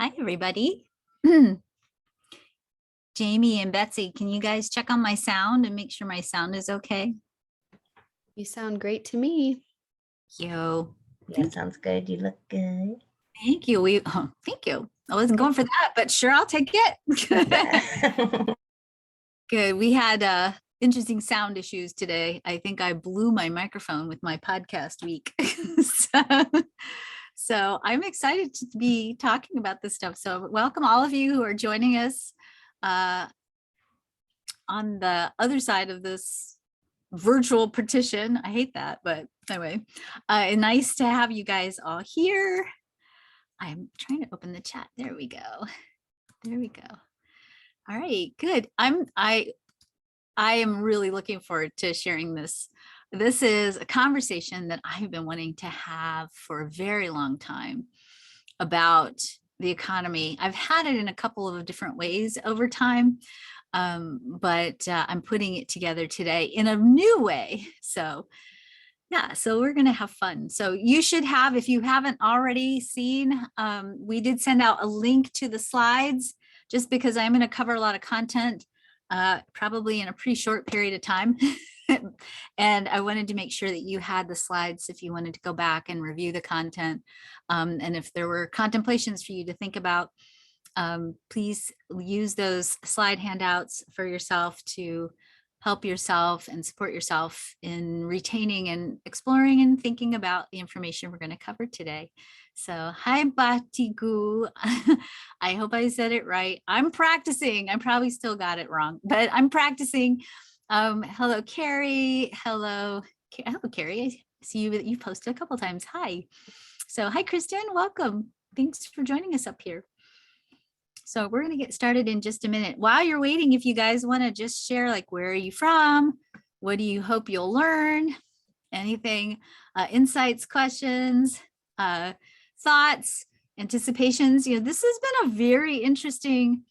Hi, everybody. Jamie and Betsy, can you guys check on my sound and make sure my sound is okay? You sound great to me. Yo. That sounds good. You look good. Thank you. Thank you. I wasn't going for that, but sure, I'll take it. Good. We had interesting sound issues today. I think I blew my microphone with my podcast week. So I'm excited to be talking about this stuff. So welcome all of you who are joining us on the other side of this virtual partition. I hate that, but anyway, nice to have you guys all here. I'm trying to open the chat. There we go. There we go. All right, good. I am really looking forward to sharing this. This is a conversation that I've been wanting to have for a very long time about the economy. I've had it in a couple of different ways over time, but I'm putting it together today in a new way. So yeah, so we're going to have fun. So you should have, if you haven't already seen, we did send out a link to the slides just because I'm going to cover a lot of content, probably in a pretty short period of time. And I wanted to make sure that you had the slides if you wanted to go back and review the content. And if there were contemplations for you to think about, please use those slide handouts for yourself to help yourself and support yourself in retaining and exploring and thinking about the information we're going to cover today. So hi, Batigu. I hope I said it right. I'm practicing. I probably still got it wrong, but I'm practicing. Hello, Carrie. Hello, Carrie. I see you. You posted a couple times. Hi. So hi, Kristen. Welcome. Thanks for joining us up here. So we're going to get started in just a minute. While you're waiting, if you guys want to just share, like, where are you from? What do you hope you'll learn? Anything, insights, questions, thoughts, anticipations. You know, this has been a very interesting,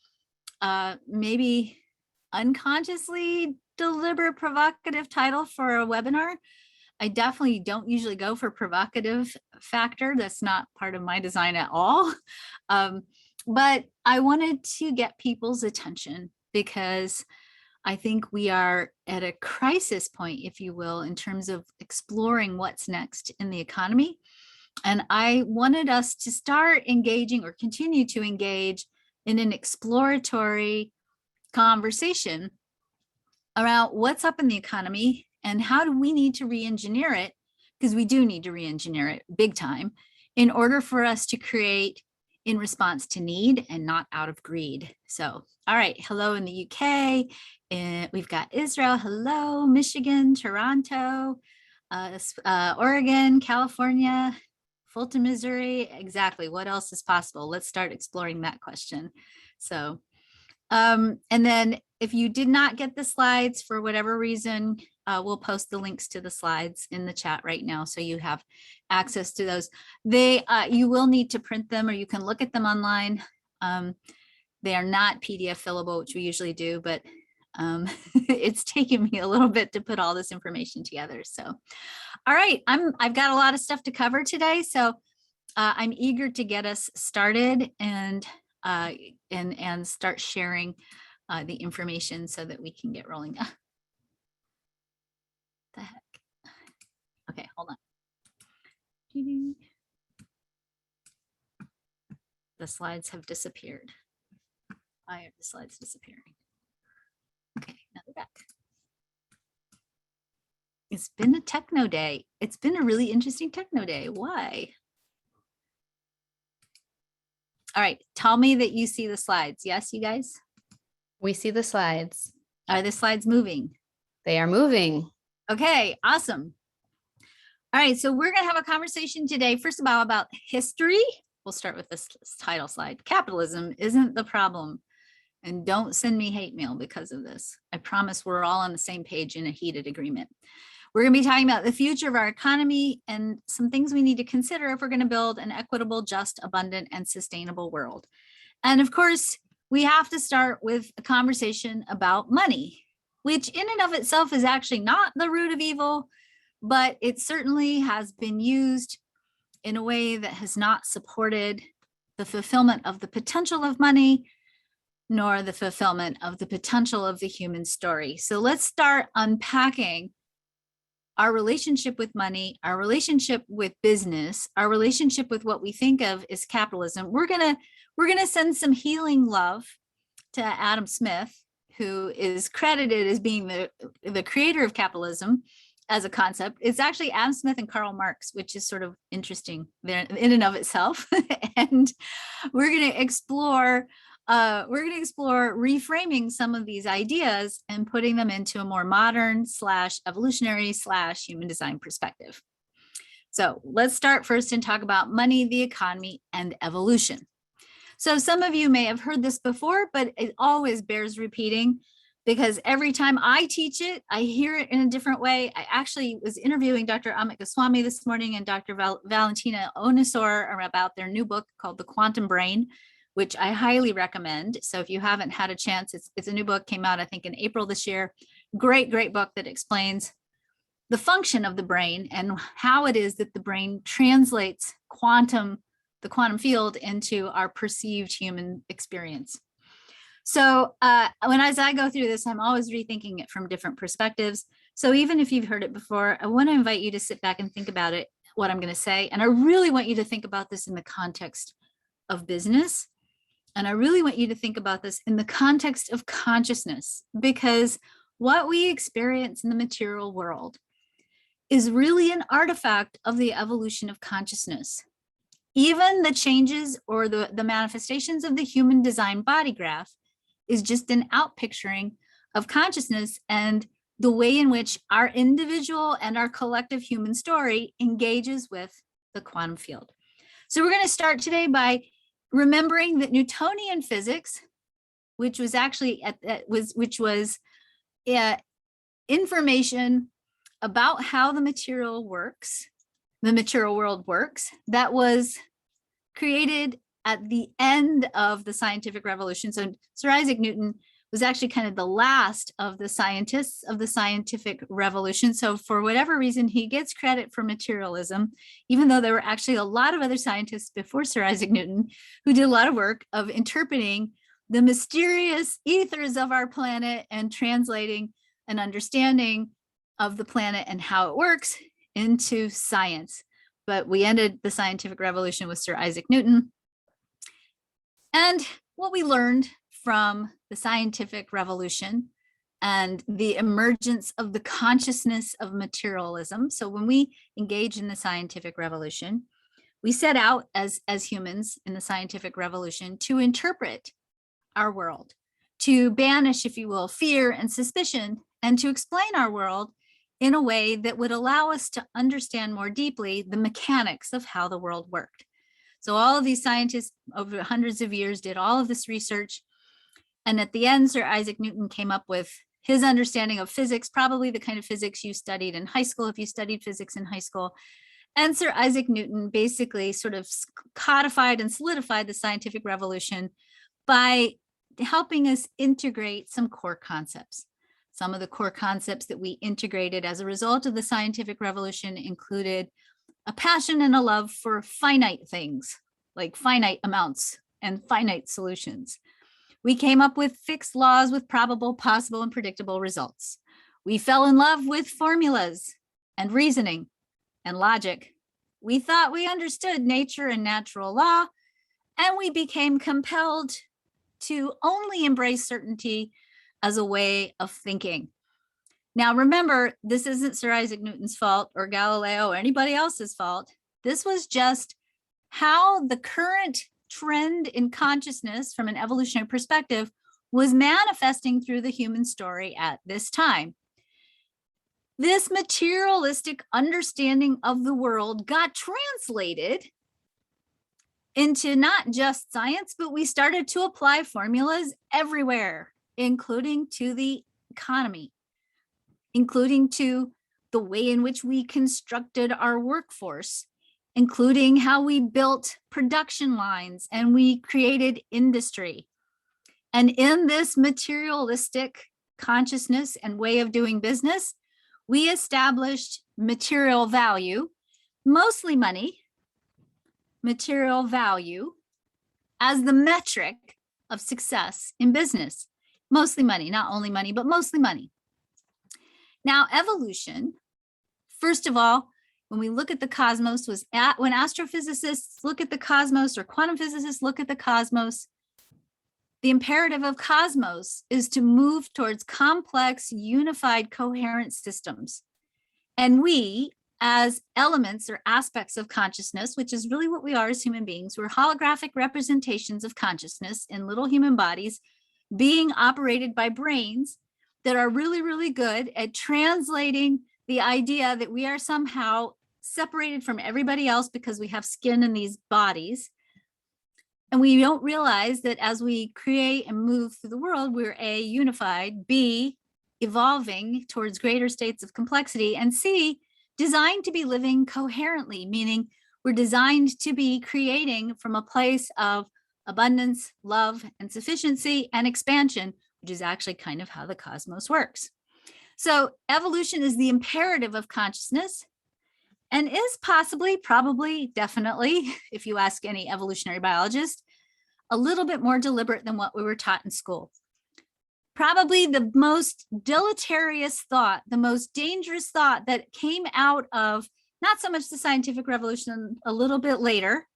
maybe unconsciously deliberate, provocative title for a webinar. I definitely don't usually go for provocative factor. That's not part of my design at all. But I wanted to get people's attention because I think we are at a crisis point, if you will, in terms of exploring what's next in the economy. And I wanted us to start engaging or continue to engage in an exploratory conversation around what's up in the economy and how do we need to re-engineer it, because we do need to re-engineer it big time in order for us to create in response to need and not out of greed. So, all right, hello in the UK, we've got Israel, hello, Michigan, Toronto, Oregon, California, Fulton, Missouri, exactly, what else is possible? Let's start exploring that question. So, and then if you did not get the slides for whatever reason, we'll post the links to the slides in the chat right now, so you have access to those. You will need to print them, or you can look at them online. They are not PDF fillable, which we usually do, but it's taken me a little bit to put all this information together. So, all right, I've got a lot of stuff to cover today, so I'm eager to get us started and start sharing the information so that we can get rolling. The heck? Okay, hold on. The slides have disappeared. Why are the slides disappearing? Okay, now they're back. It's been a techno day. It's been a really interesting techno day. Why? All right, tell me that you see the slides. Yes, you guys? We see the slides. Are the slides moving? They are moving. Okay, awesome. All right, so we're going to have a conversation today, first of all, about history. We'll start with this title slide. Capitalism isn't the problem. And don't send me hate mail because of this. I promise we're all on the same page in a heated agreement. We're going to be talking about the future of our economy and some things we need to consider if we're going to build an equitable, just, abundant, and sustainable world. And of course, we have to start with a conversation about money, which in and of itself is actually not the root of evil, but it certainly has been used in a way that has not supported the fulfillment of the potential of money, nor the fulfillment of the potential of the human story. So let's start unpacking our relationship with money, our relationship with business, our relationship with what we think of as capitalism. We're gonna send some healing love to Adam Smith, who is credited as being the creator of capitalism as a concept. It's actually Adam Smith and Karl Marx, which is sort of interesting there in and of itself. And we're going to explore reframing some of these ideas and putting them into a more modern / evolutionary / human design perspective. So let's start first and talk about money, the economy, and evolution. So some of you may have heard this before, but it always bears repeating, because every time I teach it, I hear it in a different way. I actually was interviewing Dr. Amit Goswami this morning and Dr. Valentina Onisor about their new book called The Quantum Brain, which I highly recommend. So if you haven't had a chance, it's a new book, came out, I think, in April this year. Great book that explains the function of the brain and how it is that the brain translates the quantum field into our perceived human experience. So as I go through this, I'm always rethinking it from different perspectives. So even if you've heard it before, I want to invite you to sit back and think about it, what I'm going to say. And I really want you to think about this in the context of business. And I really want you to think about this in the context of consciousness, because what we experience in the material world is really an artifact of the evolution of consciousness. Even the changes or the manifestations of the human design body graph is just an outpicturing of consciousness and the way in which our individual and our collective human story engages with the quantum field. So we're going to start today by remembering that Newtonian physics, which was actually information about how the material world works, that was created at the end of the scientific revolution. So Sir Isaac Newton was actually kind of the last of the scientists of the scientific revolution. So for whatever reason, he gets credit for materialism, even though there were actually a lot of other scientists before Sir Isaac Newton who did a lot of work of interpreting the mysterious ethers of our planet and translating an understanding of the planet and how it works into science. But we ended the scientific revolution with Sir Isaac Newton. And what we learned from the scientific revolution and the emergence of the consciousness of materialism. So when we engage in the scientific revolution, we set out as humans in the scientific revolution to interpret our world, to banish, if you will, fear and suspicion, and to explain our world in a way that would allow us to understand more deeply the mechanics of how the world worked. So all of these scientists over hundreds of years did all of this research. And at the end, Sir Isaac Newton came up with his understanding of physics, probably the kind of physics you studied in high school, if you studied physics in high school. And Sir Isaac Newton basically sort of codified and solidified the scientific revolution by helping us integrate some core concepts. Some of the core concepts that we integrated as a result of the scientific revolution included a passion and a love for finite things, like finite amounts and finite solutions. We came up with fixed laws with probable, possible, and predictable results. We fell in love with formulas and reasoning and logic. We thought we understood nature and natural law, and we became compelled to only embrace certainty as a way of thinking. Now, remember, this isn't Sir Isaac Newton's fault or Galileo or anybody else's fault. This was just how the current trend in consciousness from an evolutionary perspective was manifesting through the human story at this time. This materialistic understanding of the world got translated into not just science, but we started to apply formulas everywhere, including to the economy, including to the way in which we constructed our workforce, including how we built production lines and we created industry. And in this materialistic consciousness and way of doing business, we established material value, mostly money, material value, as the metric of success in business. Mostly money, not only money, but mostly money. Now, evolution, first of all, when we look at the cosmos, when astrophysicists look at the cosmos or quantum physicists look at the cosmos, the imperative of cosmos is to move towards complex, unified, coherent systems. And we, as elements or aspects of consciousness, which is really what we are as human beings, we're holographic representations of consciousness in little human bodies being operated by brains that are really, really good at translating the idea that we are somehow separated from everybody else because we have skin in these bodies. And we don't realize that as we create and move through the world, we're A, unified, B, evolving towards greater states of complexity, and C, designed to be living coherently, meaning we're designed to be creating from a place of abundance, love, and sufficiency and expansion, which is actually kind of how the cosmos works. So evolution is the imperative of consciousness and is possibly, probably, definitely, if you ask any evolutionary biologist, a little bit more deliberate than what we were taught in school. Probably the most deleterious thought, the most dangerous thought that came out of not so much the scientific revolution a little bit later,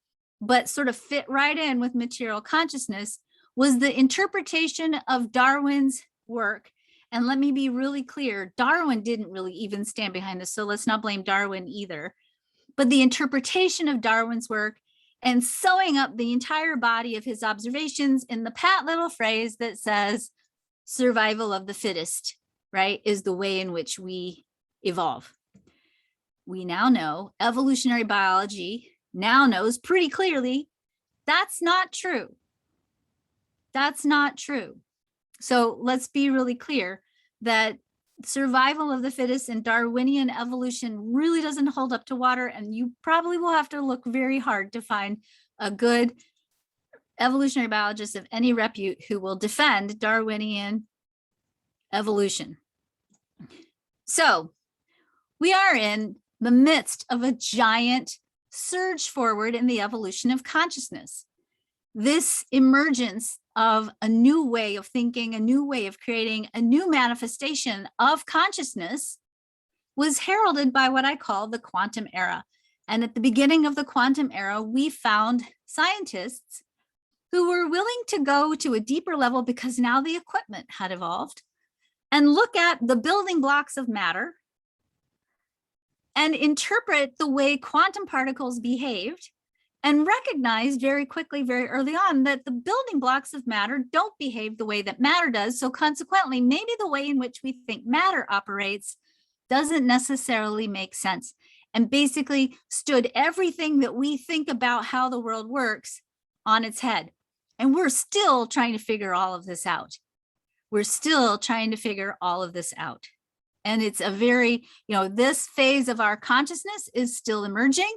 but sort of fit right in with material consciousness, was the interpretation of Darwin's work. And let me be really clear, Darwin didn't really even stand behind this, so let's not blame Darwin either. But the interpretation of Darwin's work and sewing up the entire body of his observations in the pat little phrase that says, survival of the fittest, right, is the way in which we evolve. We now know, evolutionary biology now knows pretty clearly that's not true. That's not true. So let's be really clear that survival of the fittest and Darwinian evolution really doesn't hold up to water, and you probably will have to look very hard to find a good evolutionary biologist of any repute who will defend Darwinian evolution. So we are in the midst of a giant surge forward in the evolution of consciousness. This emergence of a new way of thinking, a new way of creating, a new manifestation of consciousness was heralded by what I call the quantum era. And at the beginning of the quantum era, we found scientists who were willing to go to a deeper level because now the equipment had evolved and look at the building blocks of matter and interpret the way quantum particles behaved and recognize very quickly, very early on, that the building blocks of matter don't behave the way that matter does. So consequently, maybe the way in which we think matter operates doesn't necessarily make sense, and basically stood everything that we think about how the world works on its head. And we're still trying to figure all of this out. We're still trying to figure all of this out. And it's a very, this phase of our consciousness is still emerging,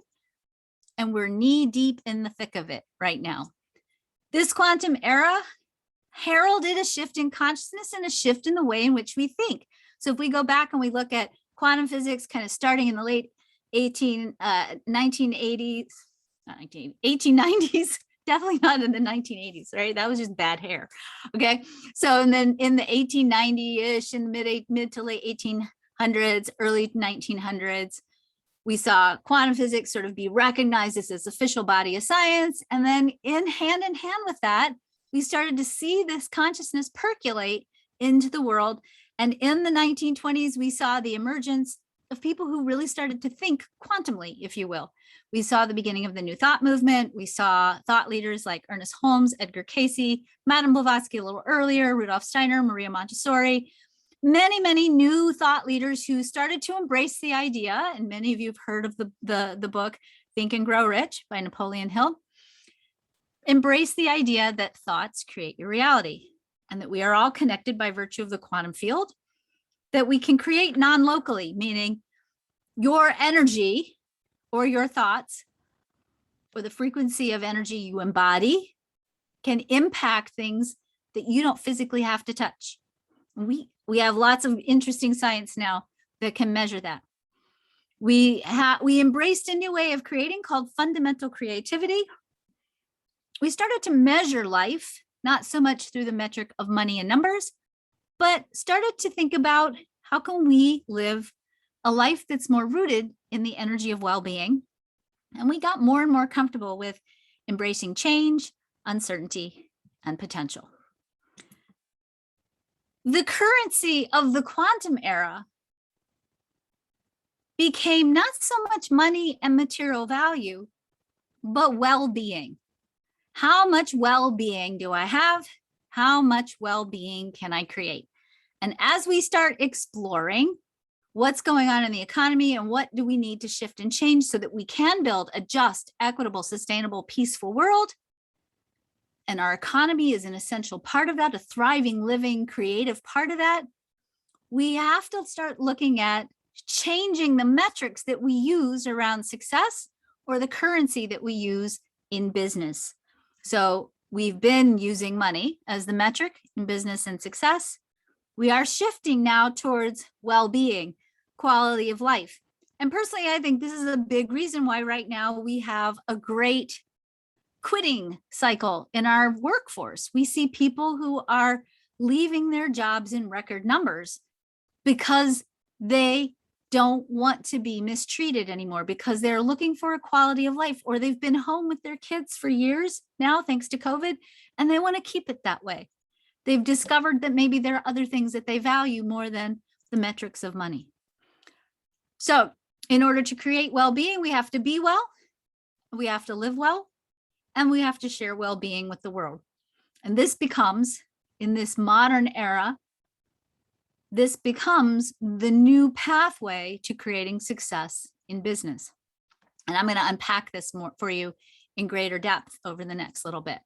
and we're knee deep in the thick of it right now. This quantum era heralded a shift in consciousness and a shift in the way in which we think. So if we go back and we look at quantum physics kind of starting in the late 1890s, not 1890s, definitely not in the 1980s, right? That was just bad hair. Okay. So, and then in the 1890-ish, in the mid to late 1800s, early 1900s, we saw quantum physics sort of be recognized as this official body of science. And then in hand with that, we started to see this consciousness percolate into the world. And in the 1920s, we saw the emergence of people who really started to think quantumly, if you will. We saw the beginning of the New Thought movement. We saw thought leaders like Ernest Holmes, Edgar Cayce, Madame Blavatsky a little earlier, Rudolf Steiner, Maria Montessori, many, many new thought leaders who started to embrace the idea, and many of you have heard of the book Think and Grow Rich by Napoleon Hill, embrace the idea that thoughts create your reality, and that we are all connected by virtue of the quantum field, that we can create non-locally, meaning your energy or your thoughts or the frequency of energy you embody can impact things that you don't physically have to touch. We have lots of interesting science now that can measure that. We embraced a new way of creating called fundamental creativity. we started to measure life, not so much through the metric of money and numbers, but started to think about how can we live a life that's more rooted in the energy of well-being. And we got more and more comfortable with embracing change, uncertainty, and potential. The currency of the quantum era became not so much money and material value, but well-being. How much well-being do I have? How much well-being can I create? And as we start exploring what's going on in the economy and what do we need to shift and change so that we can build a just, equitable, sustainable, peaceful world, and our economy is an essential part of that, a thriving, living, creative part of that, we have to start looking at changing the metrics that we use around success or the currency that we use in business. So we've been using money as the metric in business and success. We are shifting now towards well-being, quality of life. And personally, I think this is a big reason why right now we have a great quitting cycle in our workforce. We see people who are leaving their jobs in record numbers because they don't want to be mistreated anymore, because they're looking for a quality of life, or they've been home with their kids for years now, thanks to COVID, and they want to keep it that way. They've discovered that maybe there are other things that they value more than the metrics of money. So in order to create well-being, we have to be well, we have to live well, and we have to share well-being with the world. And this becomes, in this modern era, this becomes the new pathway to creating success in business. And I'm going to unpack this more for you in greater depth over the next little bit.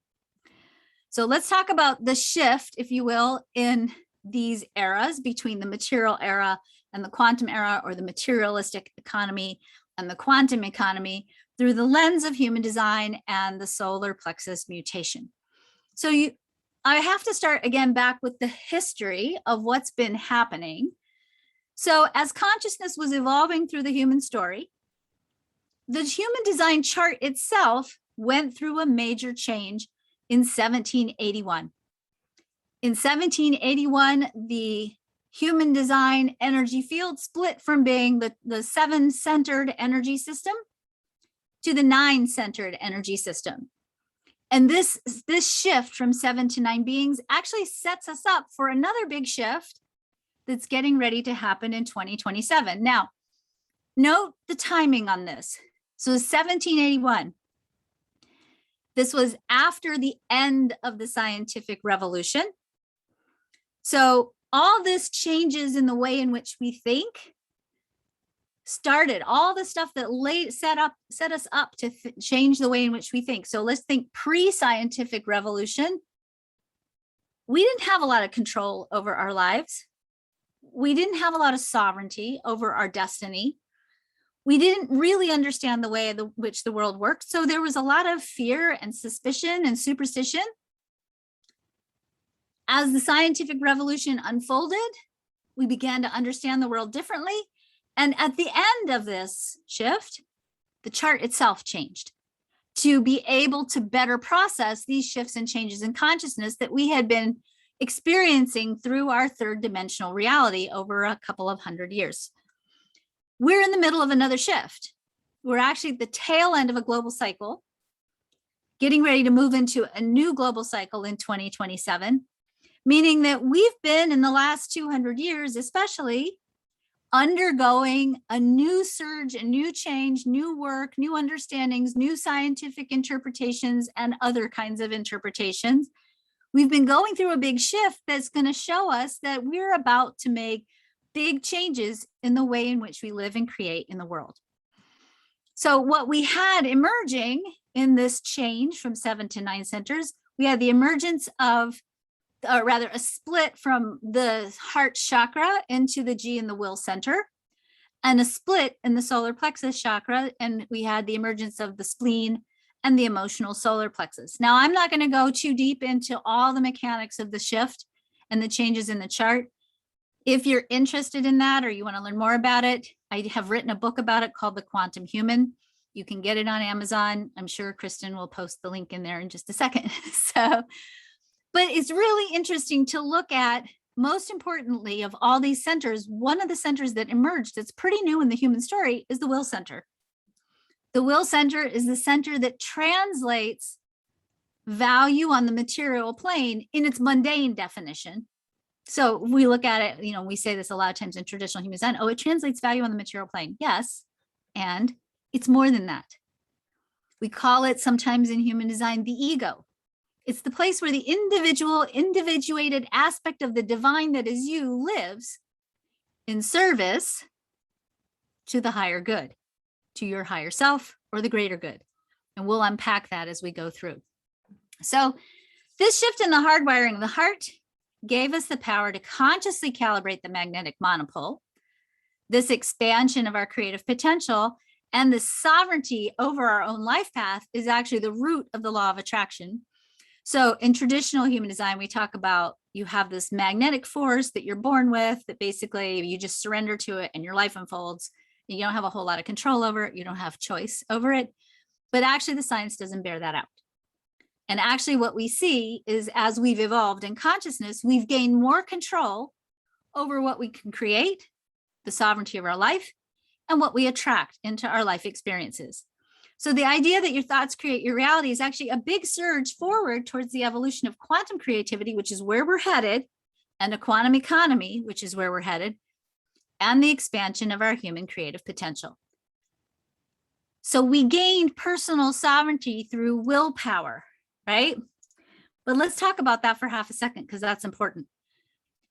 So let's talk about the shift, if you will, in these eras between the material era and the quantum era, or the materialistic economy and the quantum economy, through the lens of human design and the solar plexus mutation. So I have to start again back with the history of what's been happening. So as consciousness was evolving through the human story, the human design chart itself went through a major change in 1781. In 1781, the human design energy field split from being the 7-centered energy system to the 9-centered energy system. And this shift from 7 to 9 beings actually sets us up for another big shift that's getting ready to happen in 2027. Now, note the timing on this. So 1781, this was after the end of the scientific revolution. So all this changes in the way in which we think started, all the stuff that set us up to change the way in which we think. So let's think pre-scientific revolution. We didn't have a lot of control over our lives. We didn't have a lot of sovereignty over our destiny. We didn't really understand the way in which the world worked. So there was a lot of fear and suspicion and superstition. As the scientific revolution unfolded, we began to understand the world differently. And at the end of this shift, the chart itself changed to be able to better process these shifts and changes in consciousness that we had been experiencing through our third dimensional reality over a couple of 100 years. We're in the middle of another shift. We're actually at the tail end of a global cycle, getting ready to move into a new global cycle in 2027, meaning that we've been in the last 200 years, especially, undergoing a new surge, a new change, new work, new understandings, new scientific interpretations, and other kinds of interpretations. We've been going through a big shift that's going to show us that we're about to make big changes in the way in which we live and create in the world. So what we had emerging in this change from 7 to 9 centers, we had the emergence of, or rather a split from the heart chakra into the G and the will center, and a split in the solar plexus chakra. And we had the emergence of the spleen and the emotional solar plexus. Now, I'm not going to go too deep into all the mechanics of the shift and the changes in the chart. If you're interested in that, or you want to learn more about it, I have written a book about it called The Quantum Human. You can get it on Amazon. I'm sure Kristen will post the link in there in just a second. So, but it's really interesting to look at, most importantly, of all these centers, one of the centers that emerged that's pretty new in the human story is the will center. The will center is the center that translates value on the material plane in its mundane definition. So we look at it, you know, we say this a lot of times in traditional human design, oh, it translates value on the material plane. Yes, and it's more than that. We call it sometimes in human design the ego. It's the place where the individual, individuated aspect of the divine that is you lives in service to the higher good, to your higher self or the greater good. And we'll unpack that as we go through. So this shift in the hardwiring of the heart gave us the power to consciously calibrate the magnetic monopole, this expansion of our creative potential, and the sovereignty over our own life path is actually the root of the law of attraction. So in traditional human design, we talk about you have this magnetic force that you're born with, that basically you just surrender to it and your life unfolds. You don't have a whole lot of control over it. You don't have choice over it. But actually the science doesn't bear that out. And actually what we see is as we've evolved in consciousness, we've gained more control over what we can create, the sovereignty of our life, and what we attract into our life experiences. So the idea that your thoughts create your reality is actually a big surge forward towards the evolution of quantum creativity, which is where we're headed, and a quantum economy, which is where we're headed, and the expansion of our human creative potential. So we gained personal sovereignty through willpower, right? But let's talk about that for half a second, because that's important.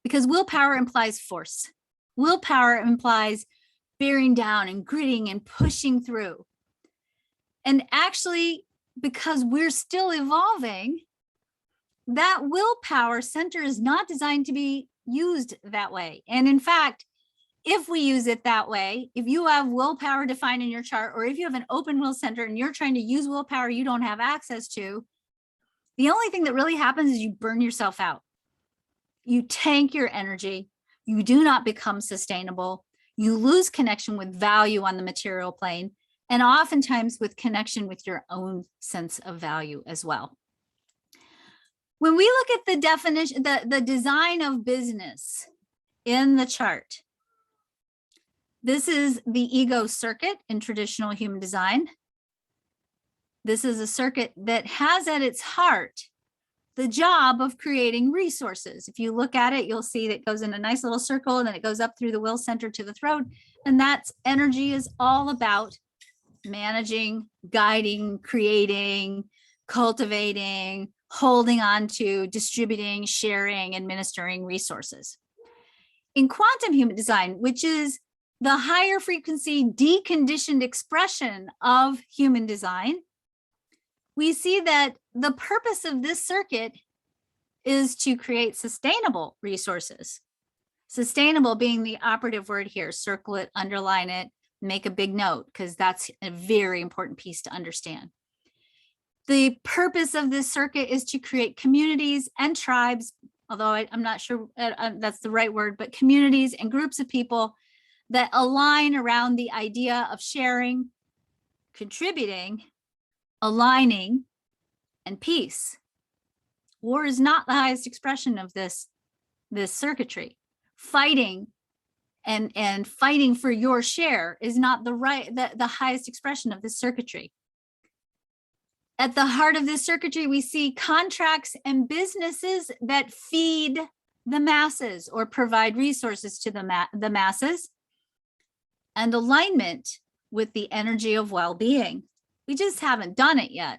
Because willpower implies force. Willpower implies bearing down and gritting and pushing through. And actually, because we're still evolving, that willpower center is not designed to be used that way. And in fact, if we use it that way, if you have willpower defined in your chart, or if you have an open will center and you're trying to use willpower you don't have access to, the only thing that really happens is you burn yourself out. You tank your energy. You do not become sustainable. You lose connection with value on the material plane, and oftentimes with connection with your own sense of value as well. When we look at the definition, the design of business in the chart, this is the ego circuit in traditional human design. This is a circuit that has at its heart the job of creating resources. If you look at it, you'll see that it goes in a nice little circle and then it goes up through the will center to the throat. And that's energy is all about managing, guiding, creating, cultivating, holding on to, distributing, sharing, administering resources. In quantum human design, which is the higher frequency deconditioned expression of human design, we see that the purpose of this circuit is to create sustainable resources. Sustainable being the operative word here. Circle it, underline it, make a big note, because that's a very important piece to understand. The purpose of this circuit is to create communities and tribes, although I'm not sure that's the right word, but communities and groups of people that align around the idea of sharing, contributing, aligning, and peace. War is not the highest expression of this circuitry. Fighting and fighting for your share is not the highest expression of this circuitry. At the heart of this circuitry, we see contracts and businesses that feed the masses or provide resources to the masses, and alignment with the energy of well-being. We just haven't done it yet.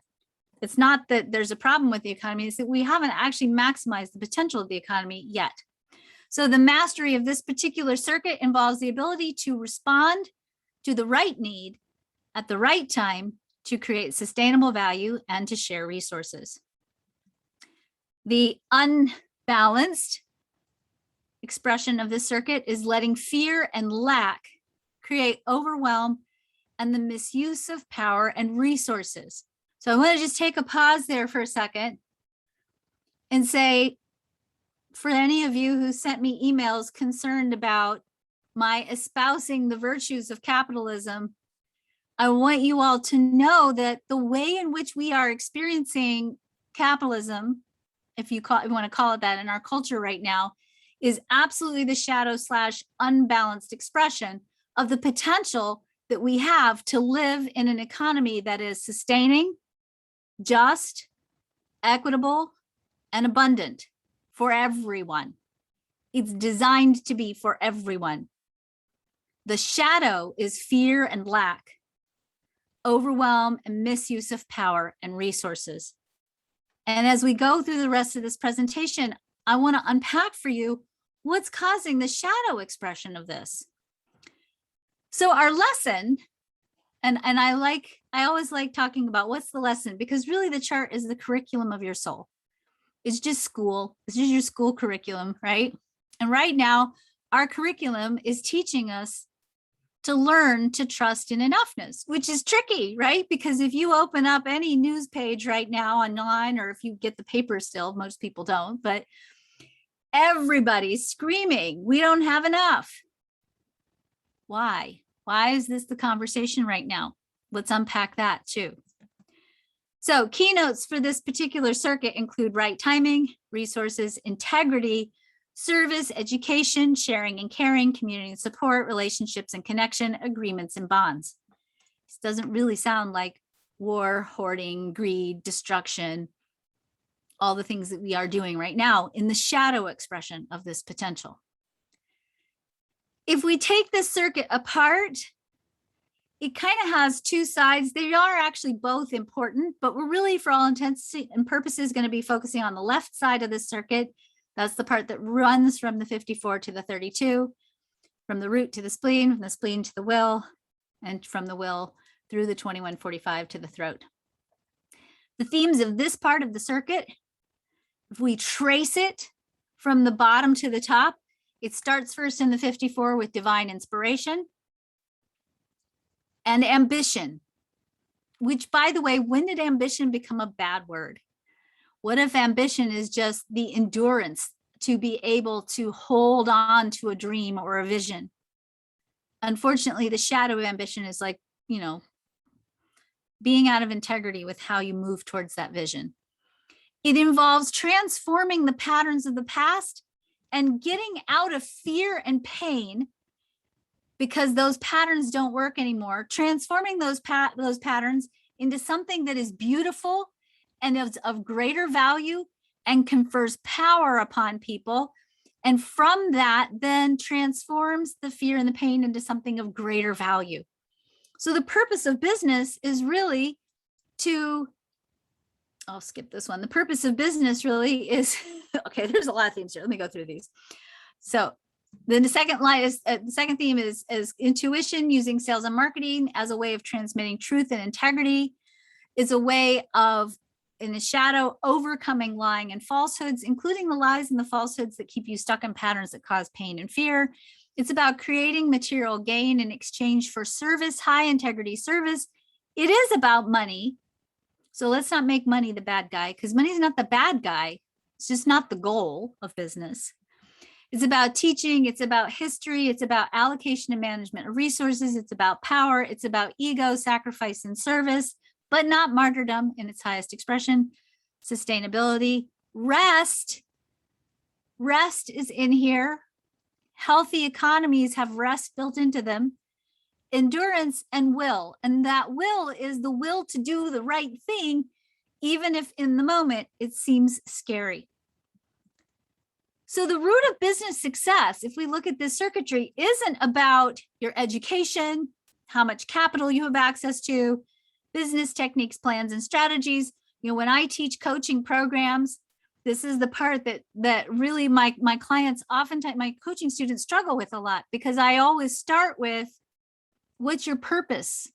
It's not that there's a problem with the economy, it's that we haven't actually maximized the potential of the economy yet. So the mastery of this particular circuit involves the ability to respond to the right need at the right time to create sustainable value and to share resources. The unbalanced expression of this circuit is letting fear and lack create overwhelm and the misuse of power and resources. So I want to just take a pause there for a second and say, for any of you who sent me emails concerned about my espousing the virtues of capitalism, I want you all to know that the way in which we are experiencing capitalism, if you want to call it that, in our culture right now, is absolutely the shadow / unbalanced expression of the potential that we have to live in an economy that is sustaining, just, equitable, and abundant for everyone. It's designed to be for everyone. The shadow is fear and lack, overwhelm and misuse of power and resources. And as we go through the rest of this presentation, I want to unpack for you what's causing the shadow expression of this. So our lesson, and I always like talking about what's the lesson, because really the chart is the curriculum of your soul. It's just school. It's just your school curriculum, right? And right now, our curriculum is teaching us to learn to trust in enoughness, which is tricky, right? Because if you open up any news page right now online, or if you get the paper still, most people don't, but everybody's screaming, we don't have enough. Why? Why is this the conversation right now? Let's unpack that too. So keynotes for this particular circuit include right timing, resources, integrity, service, education, sharing and caring, community and support, relationships and connection, agreements and bonds. This doesn't really sound like war, hoarding, greed, destruction, all the things that we are doing right now in the shadow expression of this potential. If we take this circuit apart, it kind of has two sides. They are actually both important, but we're really, for all intents and purposes, going to be focusing on the left side of the circuit. That's the part that runs from the 54 to the 32, from the root to the spleen, from the spleen to the will, and from the will through the 2145 to the throat. The themes of this part of the circuit, if we trace it from the bottom to the top, it starts first in the 54 with divine inspiration and ambition, which, by the way, when did ambition become a bad word? What if ambition is just the endurance to be able to hold on to a dream or a vision? Unfortunately, the shadow of ambition is like, being out of integrity with how you move towards that vision. It involves transforming the patterns of the past and getting out of fear and pain because those patterns don't work anymore, transforming those patterns into something that is beautiful and is of greater value and confers power upon people. And from that, then transforms the fear and the pain into something of greater value. So the purpose of business is really I'll skip this one. The purpose of business really is, okay, there's a lot of themes here. Let me go through these. So then the second theme is intuition, using sales and marketing as a way of transmitting truth and integrity, is a way of, in the shadow, overcoming lying and falsehoods, including the lies and the falsehoods that keep you stuck in patterns that cause pain and fear. It's about creating material gain in exchange for service, high integrity service. It is about money. So let's not make money the bad guy, because money is not the bad guy. It's just not the goal of business. It's about teaching. It's about history. It's about allocation and management of resources. It's about power. It's about ego, sacrifice, and service, but not martyrdom in its highest expression. Sustainability, rest. Rest is in here. Healthy economies have rest built into them. Endurance and will. And that will is the will to do the right thing, even if in the moment it seems scary. So the root of business success, if we look at this circuitry, isn't about your education, how much capital you have access to, business techniques, plans, and strategies. When I teach coaching programs, this is the part that really my clients, oftentimes my coaching students, struggle with a lot, because I always start with, what's your purpose?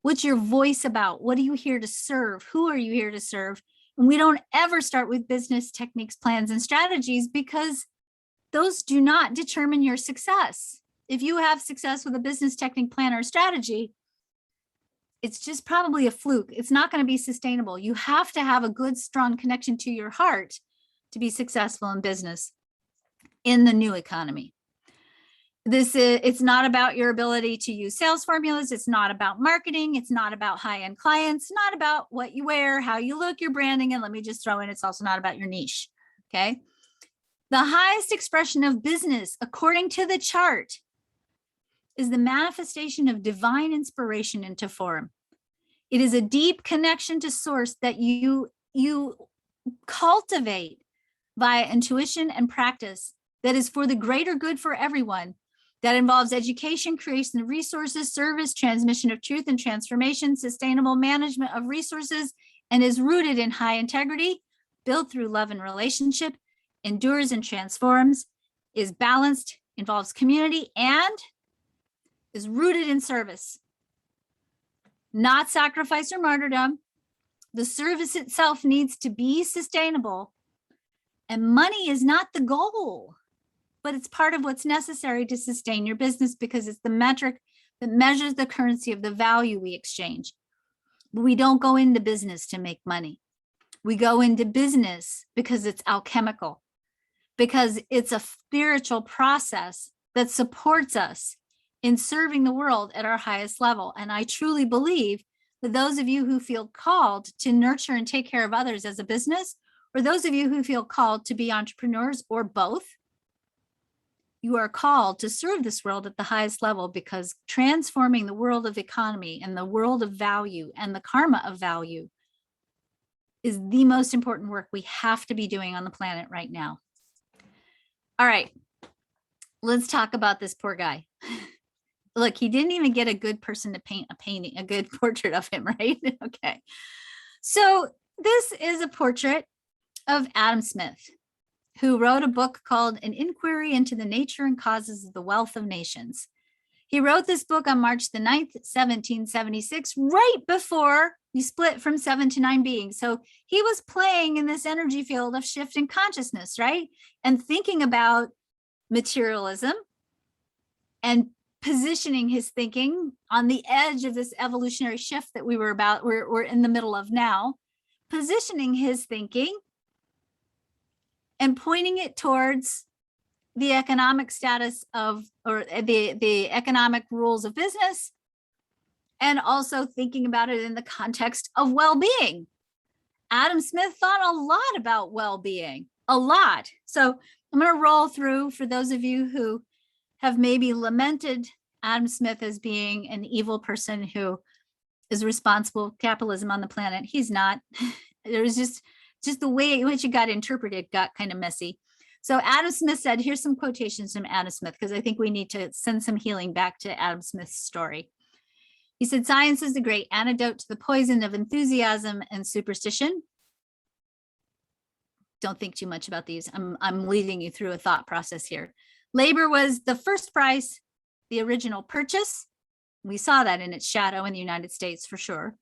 What's your voice about? What are you here to serve? Who are you here to serve? And we don't ever start with business techniques, plans, and strategies, because those do not determine your success. If you have success with a business technique, plan, or strategy, it's just probably a fluke. It's not going to be sustainable. You have to have a good, strong connection to your heart to be successful in business in the new economy. It's not about your ability to use sales formulas. It's not about marketing. It's not about high-end clients, not about what you wear, how you look, your branding. And let me just throw in, it's also not about your niche. Okay. The highest expression of business, according to the chart, is the manifestation of divine inspiration into form. It is a deep connection to source that you cultivate via intuition and practice that is for the greater good for everyone. That involves education, creation of resources, service, transmission of truth, and transformation, sustainable management of resources, and is rooted in high integrity, built through love and relationship, endures and transforms, is balanced, involves community, and is rooted in service. Not sacrifice or martyrdom. The service itself needs to be sustainable, and money is not the goal, but it's part of what's necessary to sustain your business because it's the metric that measures the currency of the value we exchange. But we don't go into business to make money. We go into business because it's alchemical, because it's a spiritual process that supports us in serving the world at our highest level. And I truly believe that those of you who feel called to nurture and take care of others as a business, or those of you who feel called to be entrepreneurs or both, you are called to serve this world at the highest level, because transforming the world of economy and the world of value and the karma of value is the most important work we have to be doing on the planet right now. All right, let's talk about this poor guy. Look, he didn't even get a good person to paint a good portrait of him, right? Okay. So this is a portrait of Adam Smith, who wrote a book called An Inquiry into the Nature and Causes of the Wealth of Nations. He wrote this book on March the 9th, 1776, right before we split from 7 to 9 beings. So he was playing in this energy field of shift in consciousness, right? And thinking about materialism and positioning his thinking on the edge of this evolutionary shift that we're in the middle of now, positioning his thinking and pointing it towards the economic status of, or the economic rules of business, and also thinking about it in the context of well-being. Adam Smith thought a lot about well-being, a lot. So I'm going to roll through for those of you who have maybe lamented Adam Smith as being an evil person who is responsible for capitalism on the planet. He's not. There's just the way in which it got interpreted got kind of messy. So Adam Smith said, here's some quotations from Adam Smith, because I think we need to send some healing back to Adam Smith's story. He said, science is the great antidote to the poison of enthusiasm and superstition. Don't think too much about these. I'm leading you through a thought process here. Labor was the first price, the original purchase. We saw that in its shadow in the United States for sure.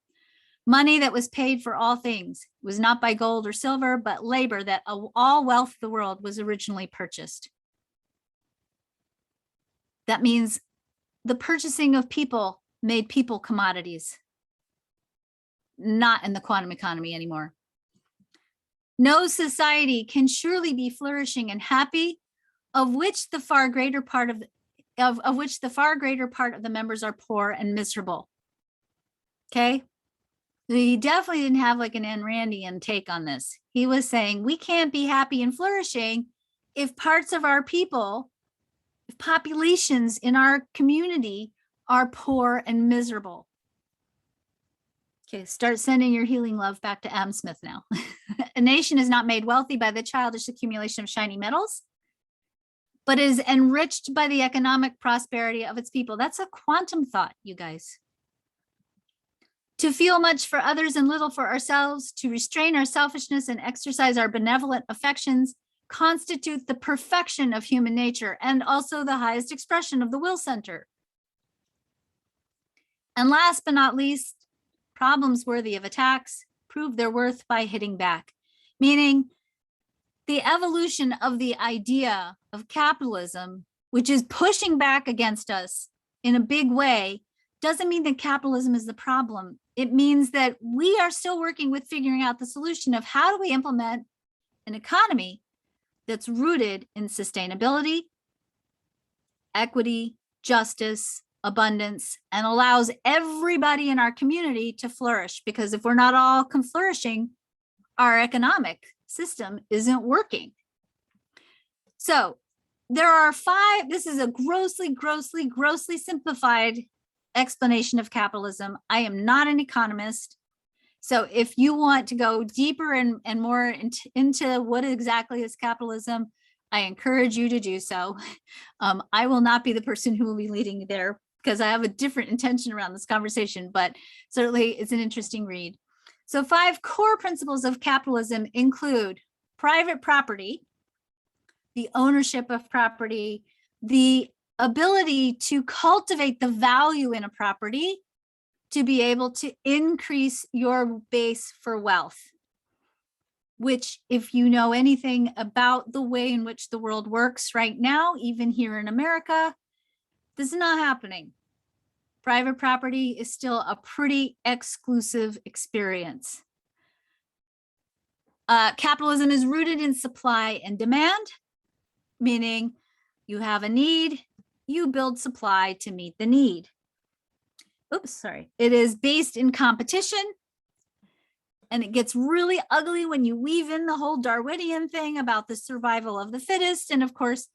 Money that was paid for all things was not by gold or silver, but labor that all wealth of the world was originally purchased. That means the purchasing of people made people commodities, not in the quantum economy anymore. No society can surely be flourishing and happy of which the far greater part of the members are poor and miserable. Okay? He definitely didn't have like an Ayn Randian take on this. He was saying we can't be happy and flourishing if parts of our people, if populations in our community are poor and miserable. Okay, start sending your healing love back to Adam Smith now. A nation is not made wealthy by the childish accumulation of shiny metals, but is enriched by the economic prosperity of its people. That's a quantum thought, you guys. To feel much for others and little for ourselves, to restrain our selfishness and exercise our benevolent affections, constitute the perfection of human nature and also the highest expression of the will center. And last but not least, problems worthy of attacks prove their worth by hitting back, meaning the evolution of the idea of capitalism, which is pushing back against us in a big way, doesn't mean that capitalism is the problem. It means that we are still working with figuring out the solution of how do we implement an economy that's rooted in sustainability, equity, justice, abundance, and allows everybody in our community to flourish. Because if we're not all flourishing, our economic system isn't working. So there are 5, this is a grossly simplified explanation of capitalism. I am not an economist. So if you want to go deeper and more into what exactly is capitalism, I encourage you to do so. I will not be the person who will be leading you there because I have a different intention around this conversation, but certainly it's an interesting read. So 5 core principles of capitalism include private property, the ownership of property, the ability to cultivate the value in a property, to be able to increase your base for wealth, which, if you know anything about the way in which the world works right now, even here in America, this is not happening. Private property is still a pretty exclusive experience. Capitalism is rooted in supply and demand, meaning you have a need, you build supply to meet the need. Oops, sorry. It is based in competition, and it gets really ugly when you weave in the whole Darwinian thing about the survival of the fittest. And of course,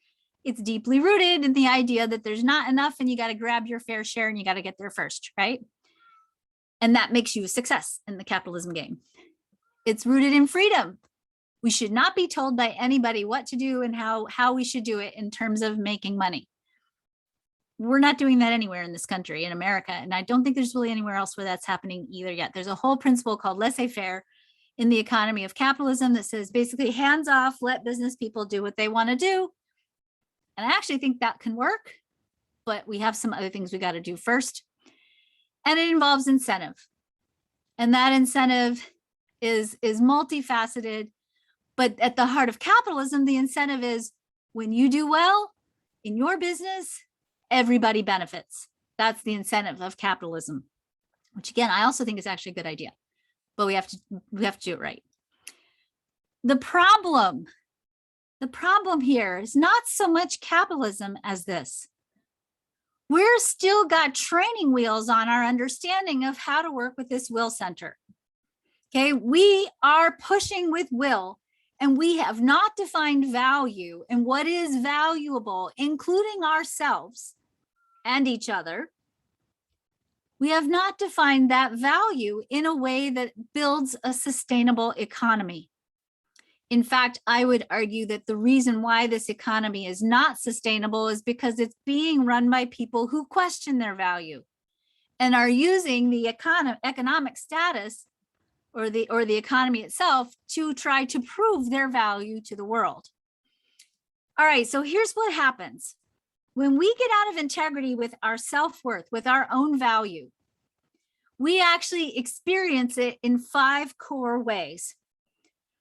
it's deeply rooted in the idea that there's not enough and you got to grab your fair share and you got to get there first, right? And that makes you a success in the capitalism game. It's rooted in freedom. We should not be told by anybody what to do and how we should do it in terms of making money. We're not doing that anywhere in this country, in America. And I don't think there's really anywhere else where that's happening either yet. There's a whole principle called Laissez Faire in the economy of capitalism that says basically hands off, let business people do what they want to do. And I actually think that can work, but we have some other things we got to do first. And it involves incentive. And that incentive is multifaceted. But at the heart of capitalism, the incentive is when you do well in your business, everybody benefits. That's the incentive of capitalism, which again, I also think is actually a good idea, but we have to do it right. The problem here is not so much capitalism as this. We're still got training wheels on our understanding of how to work with this will center. Okay, we are pushing with will, and we have not defined value and what is valuable, including ourselves and each other. We have not defined that value in a way that builds a sustainable economy. In fact, I would argue that the reason why this economy is not sustainable is because it's being run by people who question their value and are using the economic status or the economy itself to try to prove their value to the world. All right, so here's what happens. When we get out of integrity with our self-worth, with our own value, we actually experience it in 5 core ways.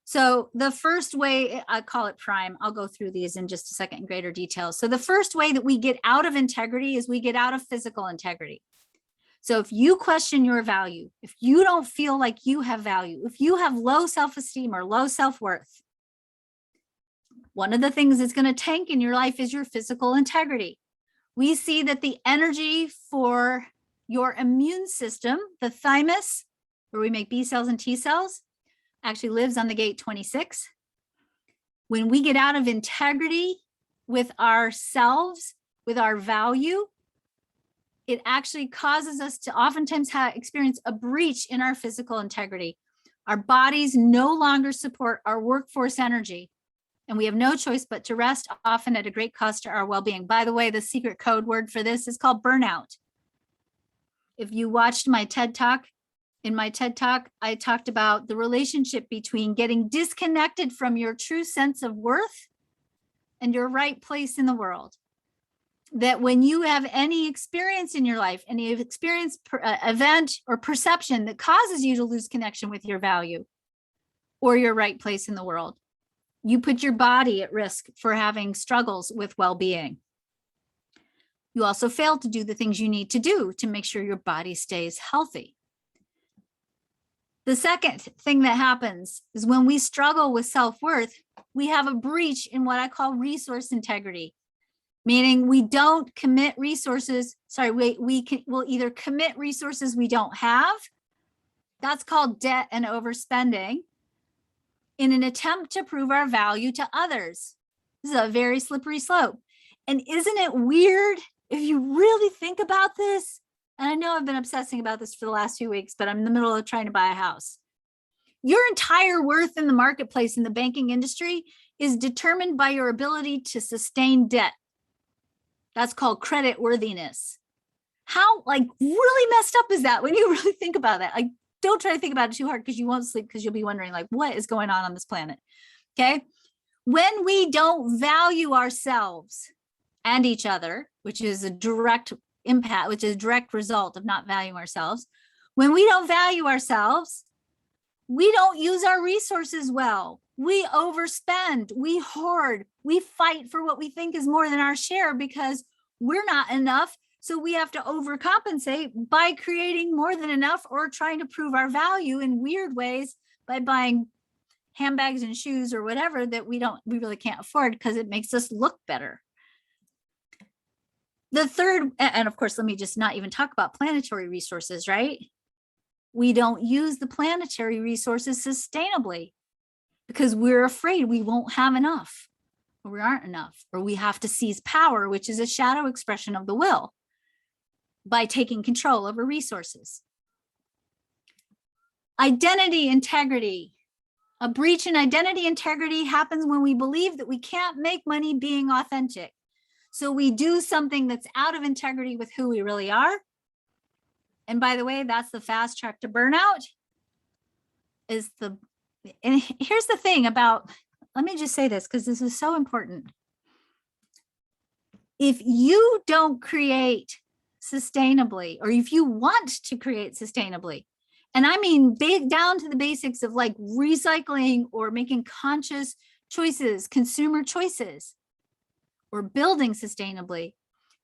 So the first way, I call it prime. I'll go through these in just a second in greater detail. So the first way that we get out of integrity is we get out of physical integrity. So if you question your value, if you don't feel like you have value, if you have low self-esteem or low self-worth, one of the things that's going to tank in your life is your physical integrity. We see that the energy for your immune system, the thymus, where we make B cells and T cells, actually lives on the gate 26. When we get out of integrity with ourselves, with our value, it actually causes us to oftentimes experience a breach in our physical integrity. Our bodies no longer support our workforce energy, and we have no choice but to rest, often at a great cost to our well-being. By the way, the secret code word for this is called burnout. If you watched my TED Talk, in my TED Talk, I talked about the relationship between getting disconnected from your true sense of worth and your right place in the world. That when you have any experience in your life, any experience, event, or perception that causes you to lose connection with your value or your right place in the world, you put your body at risk for having struggles with well-being. You also fail to do the things you need to do to make sure your body stays healthy. The second thing that happens is when we struggle with self-worth, we have a breach in what I call resource integrity. meaning we don't commit resources. Sorry, we'll either commit resources we don't have. That's called debt and overspending in an attempt to prove our value to others. This is a very slippery slope. And isn't it weird if you really think about this? And I know I've been obsessing about this for the last few weeks, but I'm in the middle of trying to buy a house. Your entire worth in the marketplace in the banking industry is determined by your ability to sustain debt. That's called credit worthiness. How really messed up is that when you really think about that? Like, don't try to think about it too hard because you won't sleep because you'll be wondering like, what is going on this planet? Okay. When we don't value ourselves and each other, which is a direct impact, which is a direct result of not valuing ourselves. When we don't value ourselves, we don't use our resources well. We overspend, we hoard, we fight for what we think is more than our share because we're not enough. So we have to overcompensate by creating more than enough or trying to prove our value in weird ways by buying handbags and shoes or whatever that we really can't afford because it makes us look better. The third, and of course, let me just not even talk about planetary resources, right? We don't use the planetary resources sustainably because we're afraid we won't have enough or we aren't enough, or we have to seize power, which is a shadow expression of the will, by taking control over resources. Identity integrity. A breach in identity integrity happens when we believe that we can't make money being authentic. So we do something that's out of integrity with who we really are. And by the way, that's the fast track to burnout. And here's the thing about, let me just say this because this is so important. If you don't create sustainably, or if you want to create sustainably, and I mean down to the basics of like recycling or making conscious choices, consumer choices, or building sustainably,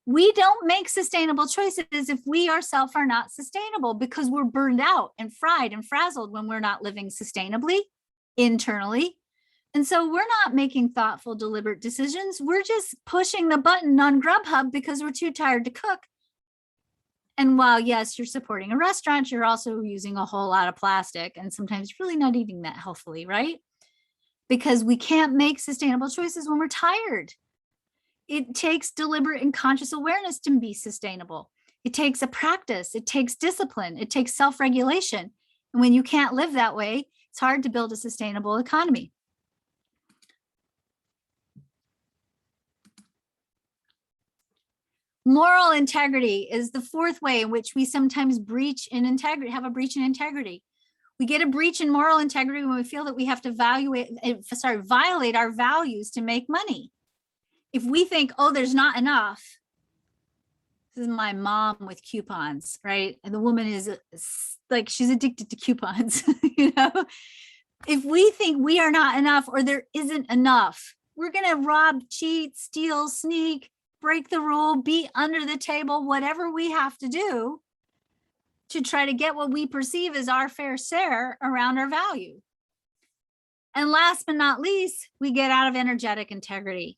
we don't make sustainable choices if we ourselves are not sustainable because we're burned out and fried and frazzled when we're not living sustainably internally. And so we're not making thoughtful, deliberate decisions. We're just pushing the button on Grubhub because we're too tired to cook. And while, yes, you're supporting a restaurant, you're also using a whole lot of plastic and sometimes really not eating that healthily, right? Because we can't make sustainable choices when we're tired. It takes deliberate and conscious awareness to be sustainable. It takes a practice. It takes discipline. It takes self-regulation. And when you can't live that way, it's hard to build a sustainable economy. Moral integrity is the fourth way in which we sometimes breach in integrity, have a breach in integrity. We get a breach in moral integrity when we feel that we have to violate our values to make money. If we think, oh, there's not enough. This is my mom with coupons, right? And the woman is like, she's addicted to coupons, you know? If we think we are not enough or there isn't enough, we're going to rob, cheat, steal, sneak, break the rule, be under the table, whatever we have to do to try to get what we perceive as our fair share around our value. And last but not least, we get out of energetic integrity.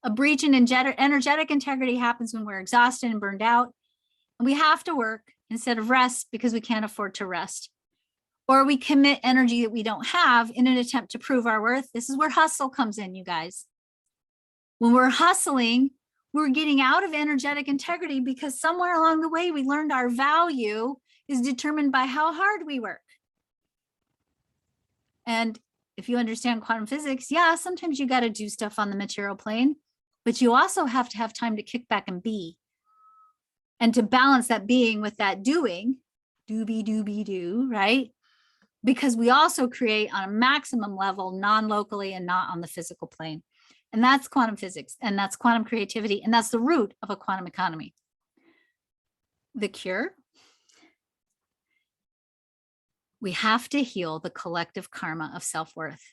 A breach in energetic integrity happens when we're exhausted and burned out, and we have to work instead of rest because we can't afford to rest. Or we commit energy that we don't have in an attempt to prove our worth. This is where hustle comes in, you guys. When we're hustling, we're getting out of energetic integrity because somewhere along the way, we learned our value is determined by how hard we work. And if you understand quantum physics, yeah, sometimes you got to do stuff on the material plane, but you also have to have time to kick back and be. And to balance that being with that doing, do, right? Because we also create on a maximum level, non-locally and not on the physical plane. And that's quantum physics, and that's quantum creativity, and that's the root of a quantum economy. The cure? We have to heal the collective karma of self-worth.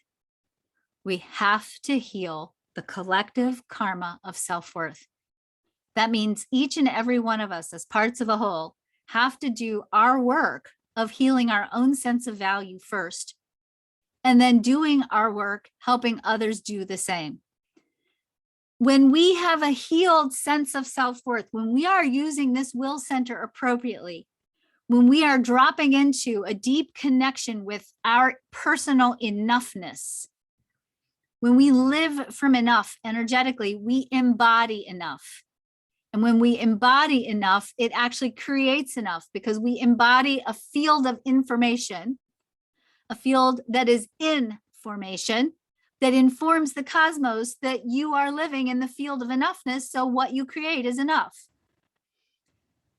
We have to heal the collective karma of self-worth. That means each and every one of us as parts of a whole have to do our work of healing our own sense of value first, and then doing our work, helping others do the same. When we have a healed sense of self-worth, when we are using this will center appropriately, when we are dropping into a deep connection with our personal enoughness, when we live from enough energetically, we embody enough. And when we embody enough, it actually creates enough, because we embody a field of information, a field that is in formation, that informs the cosmos that you are living in the field of enoughness. So what you create is enough.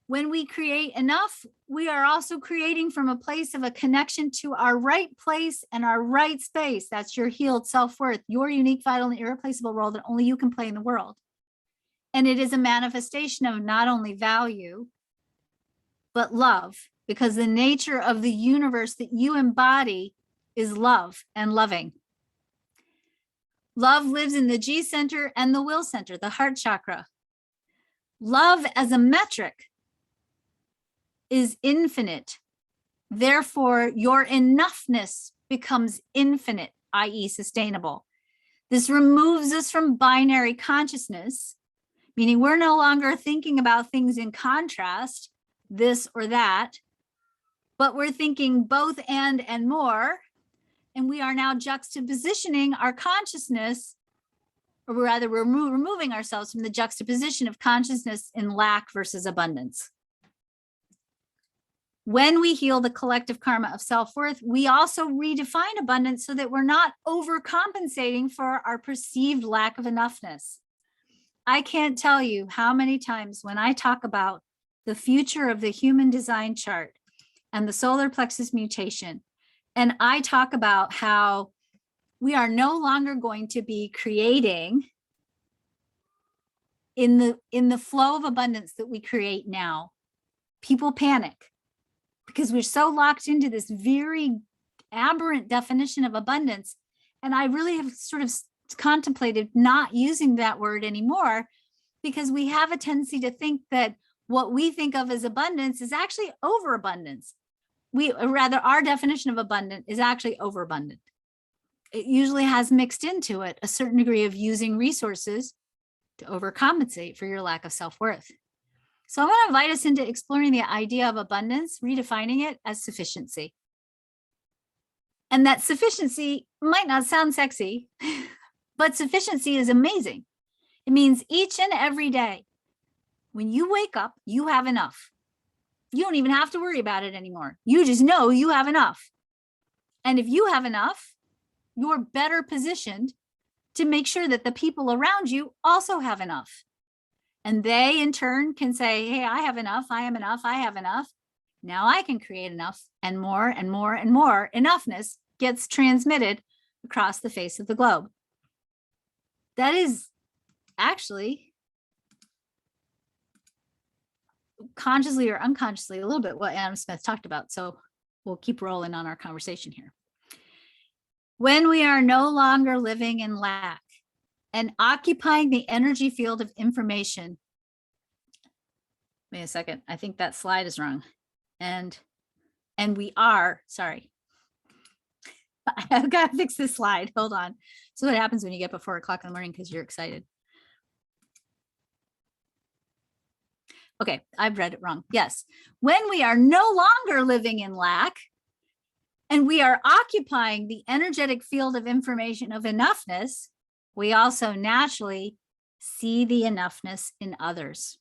When we create enough, we are also creating from a place of a connection to our right place and our right space. That's your healed self-worth, your unique, vital, and irreplaceable role that only you can play in the world. And it is a manifestation of not only value, but love, because the nature of the universe that you embody is love and loving. Love lives in the G center and the will center, the heart chakra. Love as a metric is infinite. Therefore, your enoughness becomes infinite, i.e. sustainable. This removes us from binary consciousness, meaning we're no longer thinking about things in contrast, this or that, but we're thinking both and more. And we are now juxtapositioning our consciousness, or rather we're removing ourselves from the juxtaposition of consciousness in lack versus abundance. When we heal the collective karma of self-worth, we also redefine abundance so that we're not overcompensating for our perceived lack of enoughness. I can't tell you how many times when I talk about the future of the human design chart and the solar plexus mutation, and I talk about how we are no longer going to be creating in the flow of abundance that we create now, people panic because we're so locked into this very aberrant definition of abundance. And I really have sort of contemplated not using that word anymore, because we have a tendency to think that what we think of as abundance is actually overabundance. Our definition of abundant is actually overabundant. It usually has mixed into it a certain degree of using resources to overcompensate for your lack of self-worth. So I'm going to invite us into exploring the idea of abundance, redefining it as sufficiency. And that sufficiency might not sound sexy, but sufficiency is amazing. It means each and every day, when you wake up, you have enough. You don't even have to worry about it anymore. You just know you have enough. And if you have enough, you're better positioned to make sure that the people around you also have enough. And they in turn can say, hey, I have enough, I am enough, I have enough. Now I can create enough, and more and more and more enoughness gets transmitted across the face of the globe. That is actually, consciously or unconsciously, a little bit what Adam Smith talked about. So we'll keep rolling on our conversation here. When we are no longer living in lack and occupying the energy field of information. Wait a second, I think that slide is wrong. And we are, sorry. I've got to fix this slide, hold on. So what happens when you get up at 4 o'clock in the morning because you're excited? Okay, I've read it wrong. Yes, when we are no longer living in lack and we are occupying the energetic field of information of enoughness, we also naturally see the enoughness in others.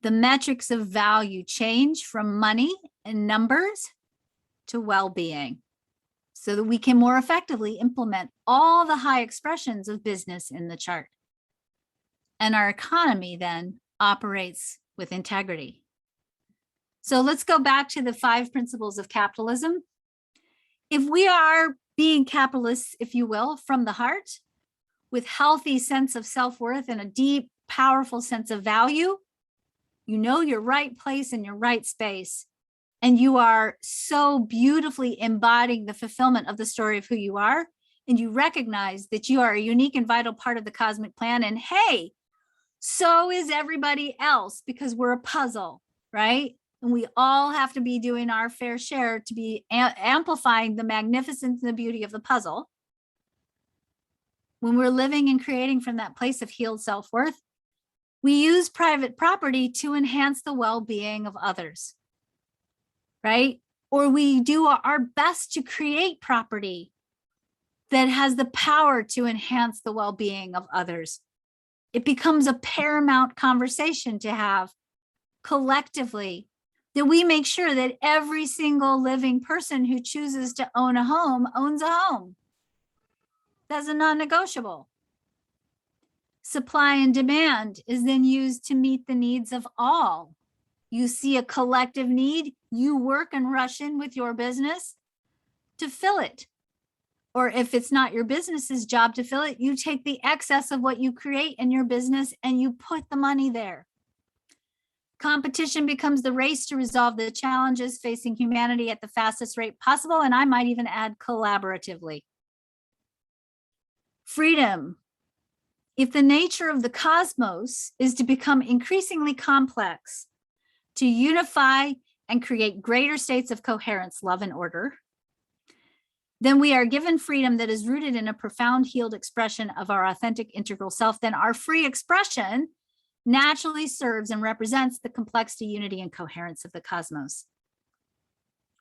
The metrics of value change from money and numbers to well-being, so that we can more effectively implement all the high expressions of business in the chart. And our economy then operates with integrity. So let's go back to the 5 principles of capitalism. If we are being capitalists, if you will, from the heart, with healthy sense of self-worth and a deep, powerful sense of value, you know your right place and your right space. And you are so beautifully embodying the fulfillment of the story of who you are. And you recognize that you are a unique and vital part of the cosmic plan. And hey, so is everybody else, because we're a puzzle, right? And we all have to be doing our fair share to be amplifying the magnificence and the beauty of the puzzle. when we're living and creating from that place of healed self-worth, we use private property to enhance the well-being of others, right? Or we do our best to create property that has the power to enhance the well-being of others. It becomes a paramount conversation to have collectively, that we make sure that every single living person who chooses to own a home owns a home. That's a non-negotiable. Supply and demand is then used to meet the needs of all. You see a collective need, you work and rush in with your business to fill it. Or if it's not your business's job to fill it, you take the excess of what you create in your business and you put the money there. Competition becomes the race to resolve the challenges facing humanity at the fastest rate possible, and I might even add collaboratively. Freedom. If the nature of the cosmos is to become increasingly complex, to unify and create greater states of coherence, love, and order, then we are given freedom that is rooted in a profound healed expression of our authentic integral self. Then our free expression naturally serves and represents the complexity, unity, and coherence of the cosmos.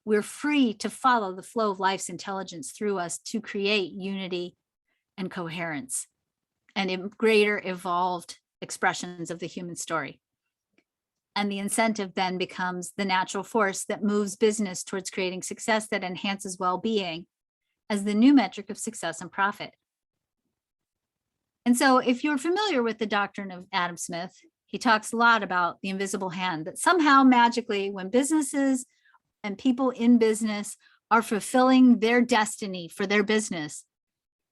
We're free to follow the flow of life's intelligence through us to create unity and coherence and greater evolved expressions of the human story. And the incentive then becomes the natural force that moves business towards creating success that enhances well-being as the new metric of success and profit. And so if you're familiar with the doctrine of Adam Smith, he talks a lot about the invisible hand, that somehow magically when businesses and people in business are fulfilling their destiny for their business,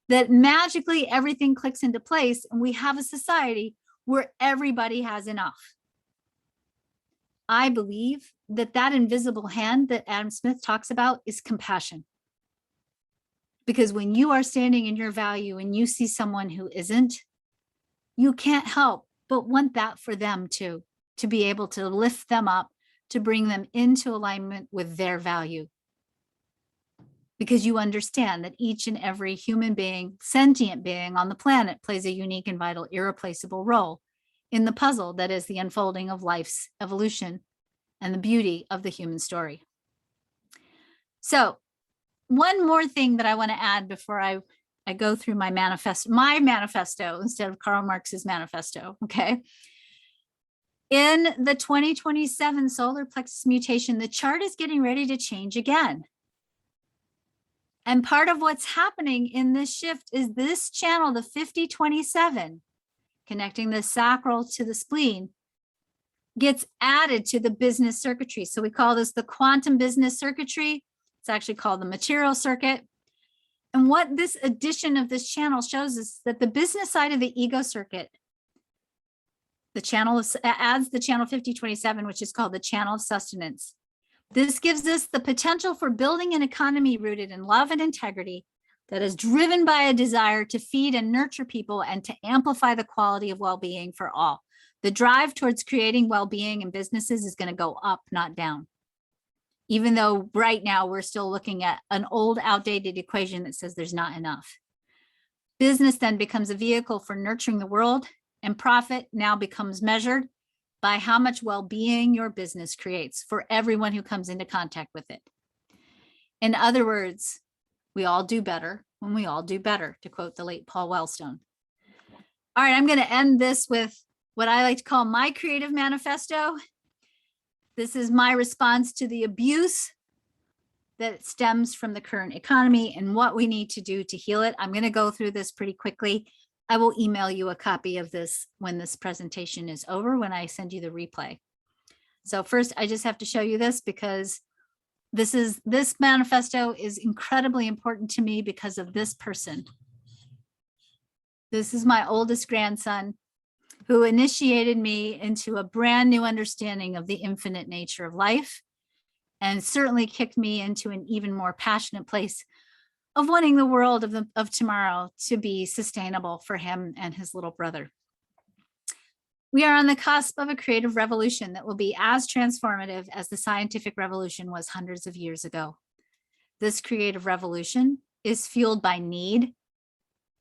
that magically everything clicks into place and we have a society where everybody has enough. I believe that that invisible hand that Adam Smith talks about is compassion. Because when you are standing in your value and you see someone who isn't, you can't help but want that for them too, to be able to lift them up, to bring them into alignment with their value. Because you understand that each and every human being, sentient being on the planet plays a unique and vital, irreplaceable role in the puzzle that is the unfolding of life's evolution and the beauty of the human story. So, one more thing that I want to add before I go through my manifesto instead of Karl Marx's manifesto, okay? In the 2027 solar plexus mutation, the chart is getting ready to change again. And part of what's happening in this shift is this channel, the 5027, connecting the sacral to the spleen, gets added to the business circuitry. So we call this the quantum business circuitry. It's actually called the material circuit. And what this addition of this channel shows is that the business side of the ego circuit, the channel adds the channel 5027, which is called the channel of sustenance. This gives us the potential for building an economy rooted in love and integrity that is driven by a desire to feed and nurture people and to amplify the quality of well-being for all. The drive towards creating well-being in businesses is going to go up, not down. Even though right now we're still looking at an old, outdated equation that says there's not enough. Business then becomes a vehicle for nurturing the world, and profit now becomes measured by how much well-being your business creates for everyone who comes into contact with it. In other words, we all do better when we all do better, to quote the late Paul Wellstone. All right, I'm going to end this with what I like to call my creative manifesto. This is my response to the abuse that stems from the current economy and what we need to do to heal it. I'm going to go through this pretty quickly. I will email you a copy of this when this presentation is over, when I send you the replay. So first, I just have to show you this because this manifesto is incredibly important to me because of this person. This is my oldest grandson, who initiated me into a brand new understanding of the infinite nature of life, and certainly kicked me into an even more passionate place of wanting the world of tomorrow to be sustainable for him and his little brother. We are on the cusp of a creative revolution that will be as transformative as the scientific revolution was hundreds of years ago. This creative revolution is fueled by need,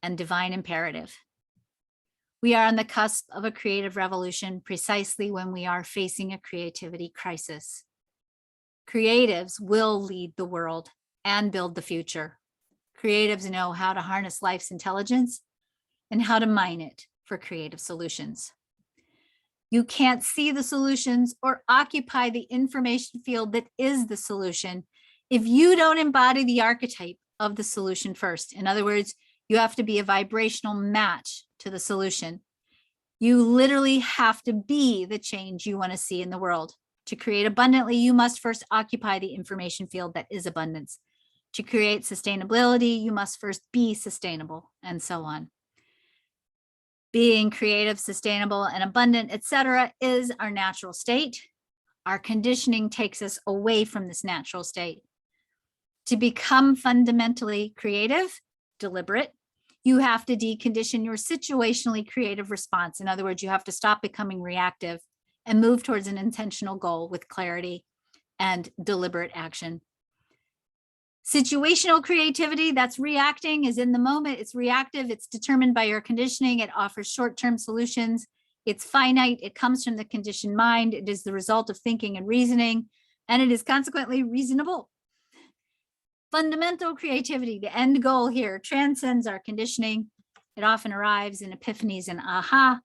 and divine imperative. We are on the cusp of a creative revolution precisely when we are facing a creativity crisis. Creatives will lead the world and build the future. Creatives know how to harness life's intelligence and how to mine it for creative solutions. You can't see the solutions or occupy the information field that is the solution if you don't embody the archetype of the solution first. In other words, you have to be a vibrational match to the solution. You literally have to be the change you want to see in the world. To create abundantly, you must first occupy the information field that is abundance. To create sustainability, you must first be sustainable, and so on. Being creative, sustainable, and abundant, etc., is our natural state. Our conditioning takes us away from this natural state. To become fundamentally creative, deliberate, you have to decondition your situationally creative response. In other words, you have to stop becoming reactive and move towards an intentional goal with clarity and deliberate action. Situational creativity, that's reacting, is in the moment. It's reactive. It's determined by your conditioning. It offers short-term solutions. It's finite. It comes from the conditioned mind. It is the result of thinking and reasoning, and it is consequently reasonable. Fundamental creativity, the end goal here, transcends our conditioning. It often arrives in epiphanies and aha.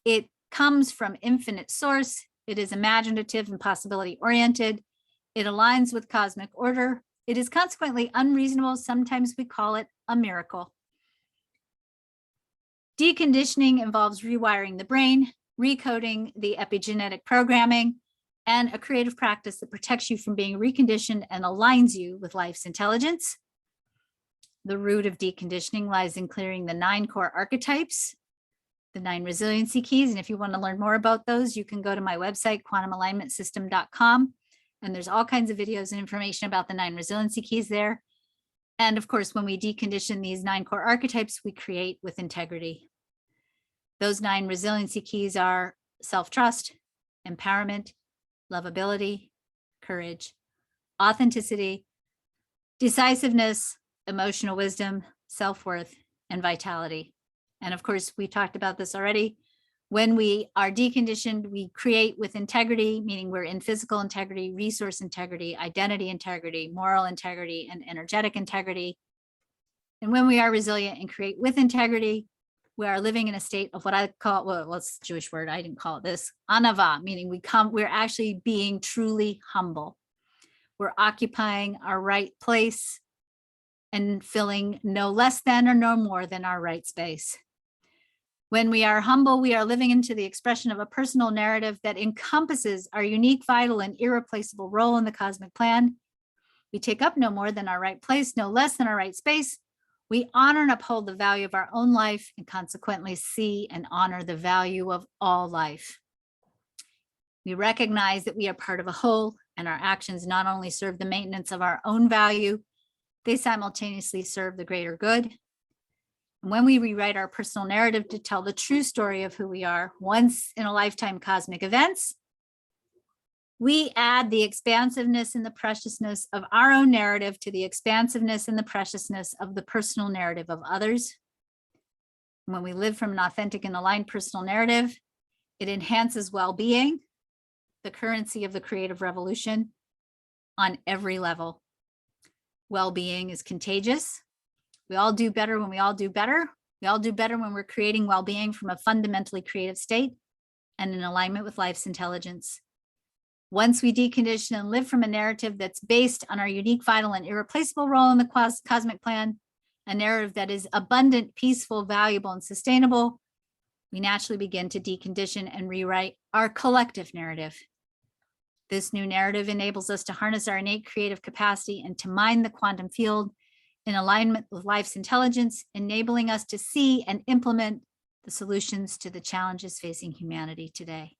It comes from infinite source. It is imaginative and possibility oriented. It aligns with cosmic order. It is consequently unreasonable. Sometimes we call it a miracle. Deconditioning involves rewiring the brain, recoding the epigenetic programming, and a creative practice that protects you from being reconditioned and aligns you with life's intelligence. The root of deconditioning lies in clearing the 9 core archetypes, the 9 resiliency keys. And if you want to learn more about those, you can go to my website, quantumalignmentsystem.com. And there's all kinds of videos and information about the 9 resiliency keys there. And of course, when we decondition these 9 core archetypes, we create with integrity. Those 9 resiliency keys are self-trust, empowerment, lovability, courage, authenticity, decisiveness, emotional wisdom, self-worth, and vitality. And of course, we talked about this already. When we are deconditioned, we create with integrity, meaning we're in physical integrity, resource integrity, identity integrity, moral integrity, and energetic integrity. And when we are resilient and create with integrity, we are living in a state of what I call, well, it's a Jewish word, I didn't call it this, anava, meaning we're actually being truly humble. We're occupying our right place and filling no less than or no more than our right space. When we are humble, we are living into the expression of a personal narrative that encompasses our unique, vital, and irreplaceable role in the cosmic plan. We take up no more than our right place, no less than our right space. We honor and uphold the value of our own life and consequently see and honor the value of all life. We recognize that we are part of a whole and our actions not only serve the maintenance of our own value, they simultaneously serve the greater good. And when we rewrite our personal narrative to tell the true story of who we are, once in a lifetime cosmic events, we add the expansiveness and the preciousness of our own narrative to the expansiveness and the preciousness of the personal narrative of others. When we live from an authentic and aligned personal narrative, it enhances well-being, the currency of the creative revolution, on every level. Well-being is contagious. We all do better when we all do better. We all do better when we're creating well-being from a fundamentally creative state and in alignment with life's intelligence. Once we decondition and live from a narrative that's based on our unique, vital, and irreplaceable role in the cosmic plan, a narrative that is abundant, peaceful, valuable, and sustainable, we naturally begin to decondition and rewrite our collective narrative. This new narrative enables us to harness our innate creative capacity and to mine the quantum field in alignment with life's intelligence, enabling us to see and implement the solutions to the challenges facing humanity today.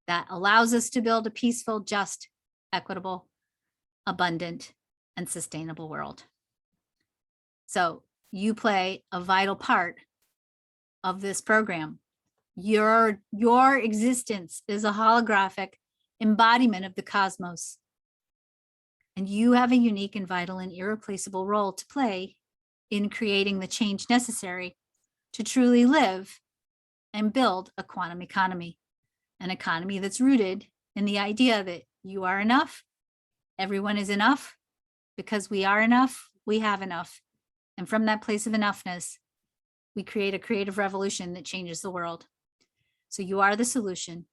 That allows us to build a peaceful, just, equitable, abundant, and sustainable world. So you play a vital part of this program. Your existence is a holographic embodiment of the cosmos. And you have a unique and vital and irreplaceable role to play in creating the change necessary to truly live and build a quantum economy, an economy that's rooted in the idea that you are enough, everyone is enough, because we are enough, we have enough. And from that place of enoughness, we create a creative revolution that changes the world. So you are the solution.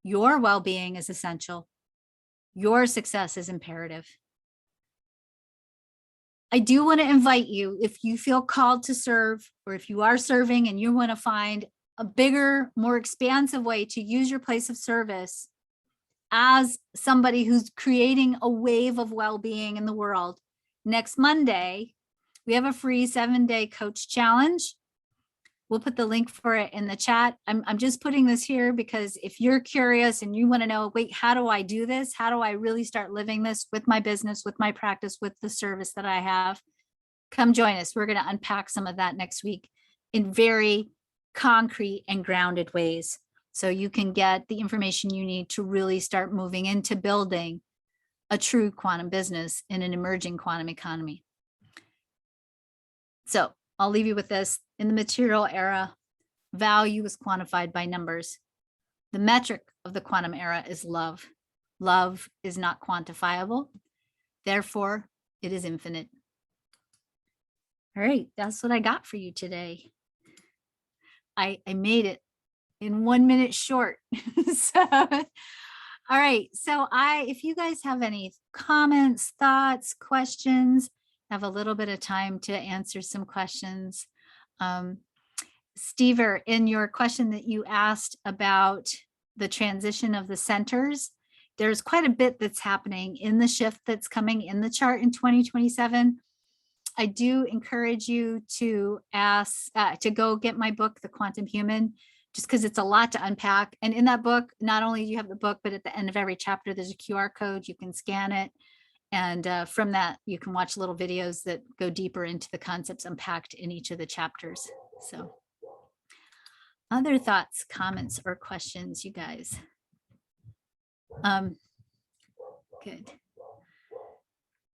Your well-being is essential. Your success is imperative. I do want to invite you, if you feel called to serve, or if you are serving and you want to find a bigger, more expansive way to use your place of service as somebody who's creating a wave of well-being in the world, next Monday, we have a free 7-day coach challenge. We'll put the link for it in the chat. I'm just putting this here because if you're curious and you want to know, wait, how do I do this? How do I really start living this with my business, with my practice, with the service that I have? Come join us. We're going to unpack some of that next week in very concrete and grounded ways. So you can get the information you need to really start moving into building a true quantum business in an emerging quantum economy. So I'll leave you with this. In the material era, value is quantified by numbers. The metric of the quantum era is love. Love is not quantifiable. Therefore, it is infinite. All right, that's what I got for you today. I made it in 1 minute short. So, all right. So if you guys have any comments, thoughts, questions, have a little bit of time to answer some questions. Stever, in your question that you asked about the transition of the centers, there's quite a bit that's happening in the shift that's coming in the chart in 2027. I do encourage you to to go get my book, The Quantum Human, just because it's a lot to unpack. And in that book, not only do you have the book, but at the end of every chapter, there's a QR code. You can scan it. And from that, you can watch little videos that go deeper into the concepts unpacked in each of the chapters. So other thoughts, comments, or questions, you guys? Good.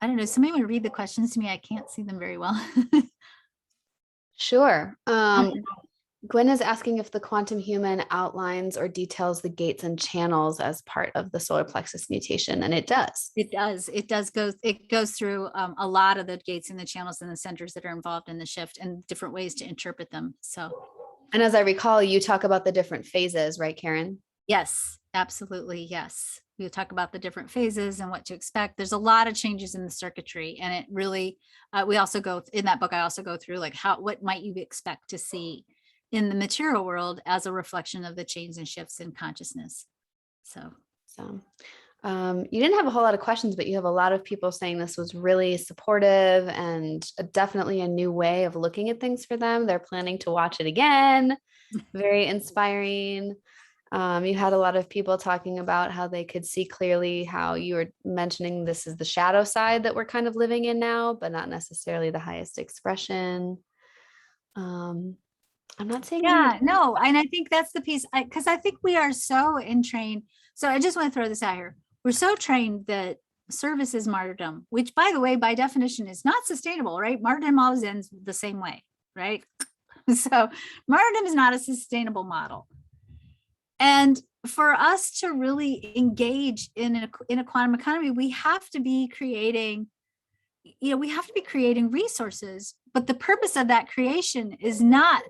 I don't know. Somebody want to read the questions to me? I can't see them very well. Sure. Gwen is asking if the quantum human outlines or details the gates and channels as part of the solar plexus mutation, and it does. It does. It goes through a lot of the gates and the channels and the centers that are involved in the shift and different ways to interpret them. So, and as I recall, you talk about the different phases, right, Karen? Yes, absolutely. Yes. We'll talk about the different phases and what to expect. There's a lot of changes in the circuitry, and it really, we also go in that book. I also go through like what might you expect to see in the material world as a reflection of the change and shifts in consciousness. So you didn't have a whole lot of questions, but you have a lot of people saying this was really supportive and definitely a new way of looking at things for them. They're planning to watch it again. Very inspiring. You had a lot of people talking about how they could see clearly how you were mentioning this is the shadow side that we're kind of living in now, but not necessarily the highest expression. I'm not saying. Yeah, no, and I think that's the piece, because I think we are so entrained. So I just want to throw this out here. We're so trained that service is martyrdom, which, by the way, by definition is not sustainable, right? Martyrdom always ends the same way, right? So martyrdom is not a sustainable model. And for us to really engage in a quantum economy, we have to be creating, we have to be creating resources. But the purpose of that creation is not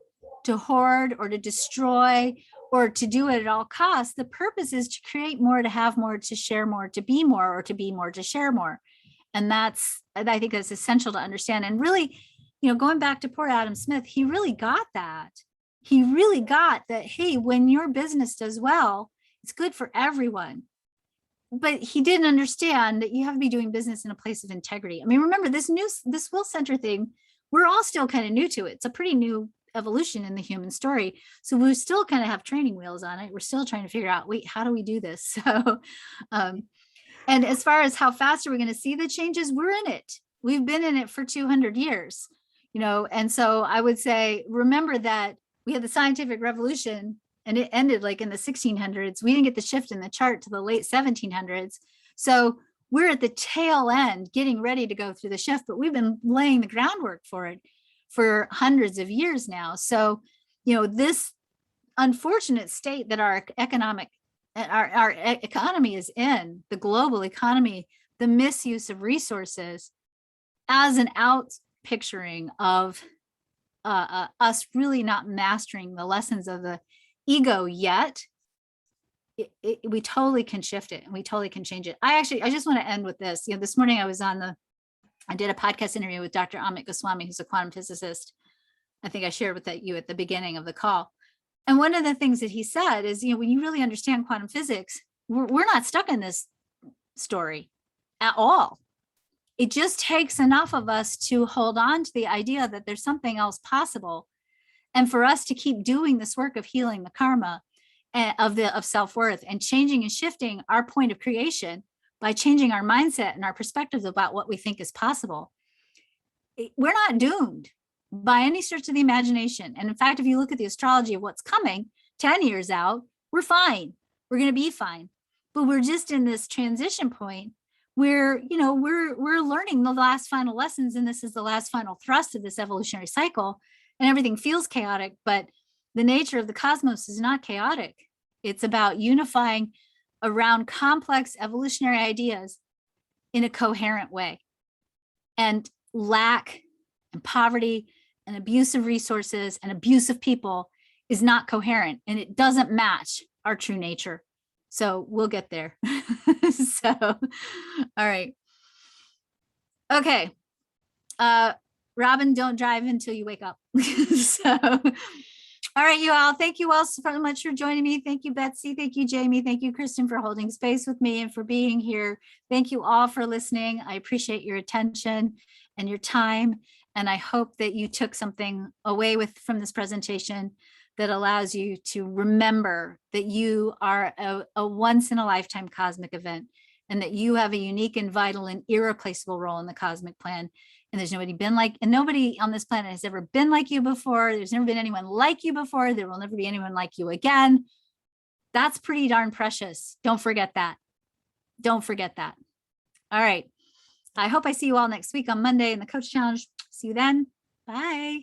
to hoard or to destroy or to do it at all costs. The purpose is to create more, to have more, to share more, to be more, or to be more, to share more. And I think that's essential to understand. And really, going back to poor Adam Smith, he really got that. He really got that, hey, when your business does well, it's good for everyone. But he didn't understand that you have to be doing business in a place of integrity. I mean, remember this will center thing, we're all still kind of new to it. It's a pretty new evolution in the human story. So we still kind of have training wheels on it. We're still trying to figure out, wait, how do we do this? So, and as far as how fast are we going to see the changes, we're in it. We've been in it for 200 years, and so I would say, remember that we had the scientific revolution and it ended like in the 1600s. We didn't get the shift in the chart to the late 1700s. So we're at the tail end getting ready to go through the shift, but we've been laying the groundwork for it. for hundreds of years now. So, this unfortunate state that our economy is in, the global economy, the misuse of resources, as an out picturing of us really not mastering the lessons of the ego yet, we totally can shift it and we totally can change it. I just want to end with this. This morning I did a podcast interview with Dr. Amit Goswami, who's a quantum physicist. I think I shared with you at the beginning of the call. And one of the things that he said is, when you really understand quantum physics, we're not stuck in this story at all. It just takes enough of us to hold on to the idea that there's something else possible. And for us to keep doing this work of healing the karma of self-worth and changing and shifting our point of creation by changing our mindset and our perspectives about what we think is possible. We're not doomed by any stretch of the imagination. And in fact, if you look at the astrology of what's coming 10 years out, we're fine. We're going to be fine. But we're just in this transition point where, we're learning the last final lessons, and this is the last final thrust of this evolutionary cycle, and everything feels chaotic, but the nature of the cosmos is not chaotic. It's about unifying around complex evolutionary ideas in a coherent way. And lack and poverty and abuse of resources and abuse of people is not coherent, and it doesn't match our true nature. So we'll get there. So, all right. Okay. Robin, don't drive until you wake up. So, all right, you all. Thank you all so much for joining me. Thank you, Betsy. Thank you, Jamie. Thank you, Kristen, for holding space with me and for being here. Thank you all for listening. I appreciate your attention and your time. And I hope that you took something away from this presentation that allows you to remember that you are a once in a lifetime cosmic event, and that you have a unique and vital and irreplaceable role in the cosmic plan. And there's nobody on this planet has ever been like you before. There's never been anyone like you before. There will never be anyone like you again. That's pretty darn precious. Don't forget that. Don't forget that. All right. I hope I see you all next week on Monday in the Coach Challenge. See you then. Bye.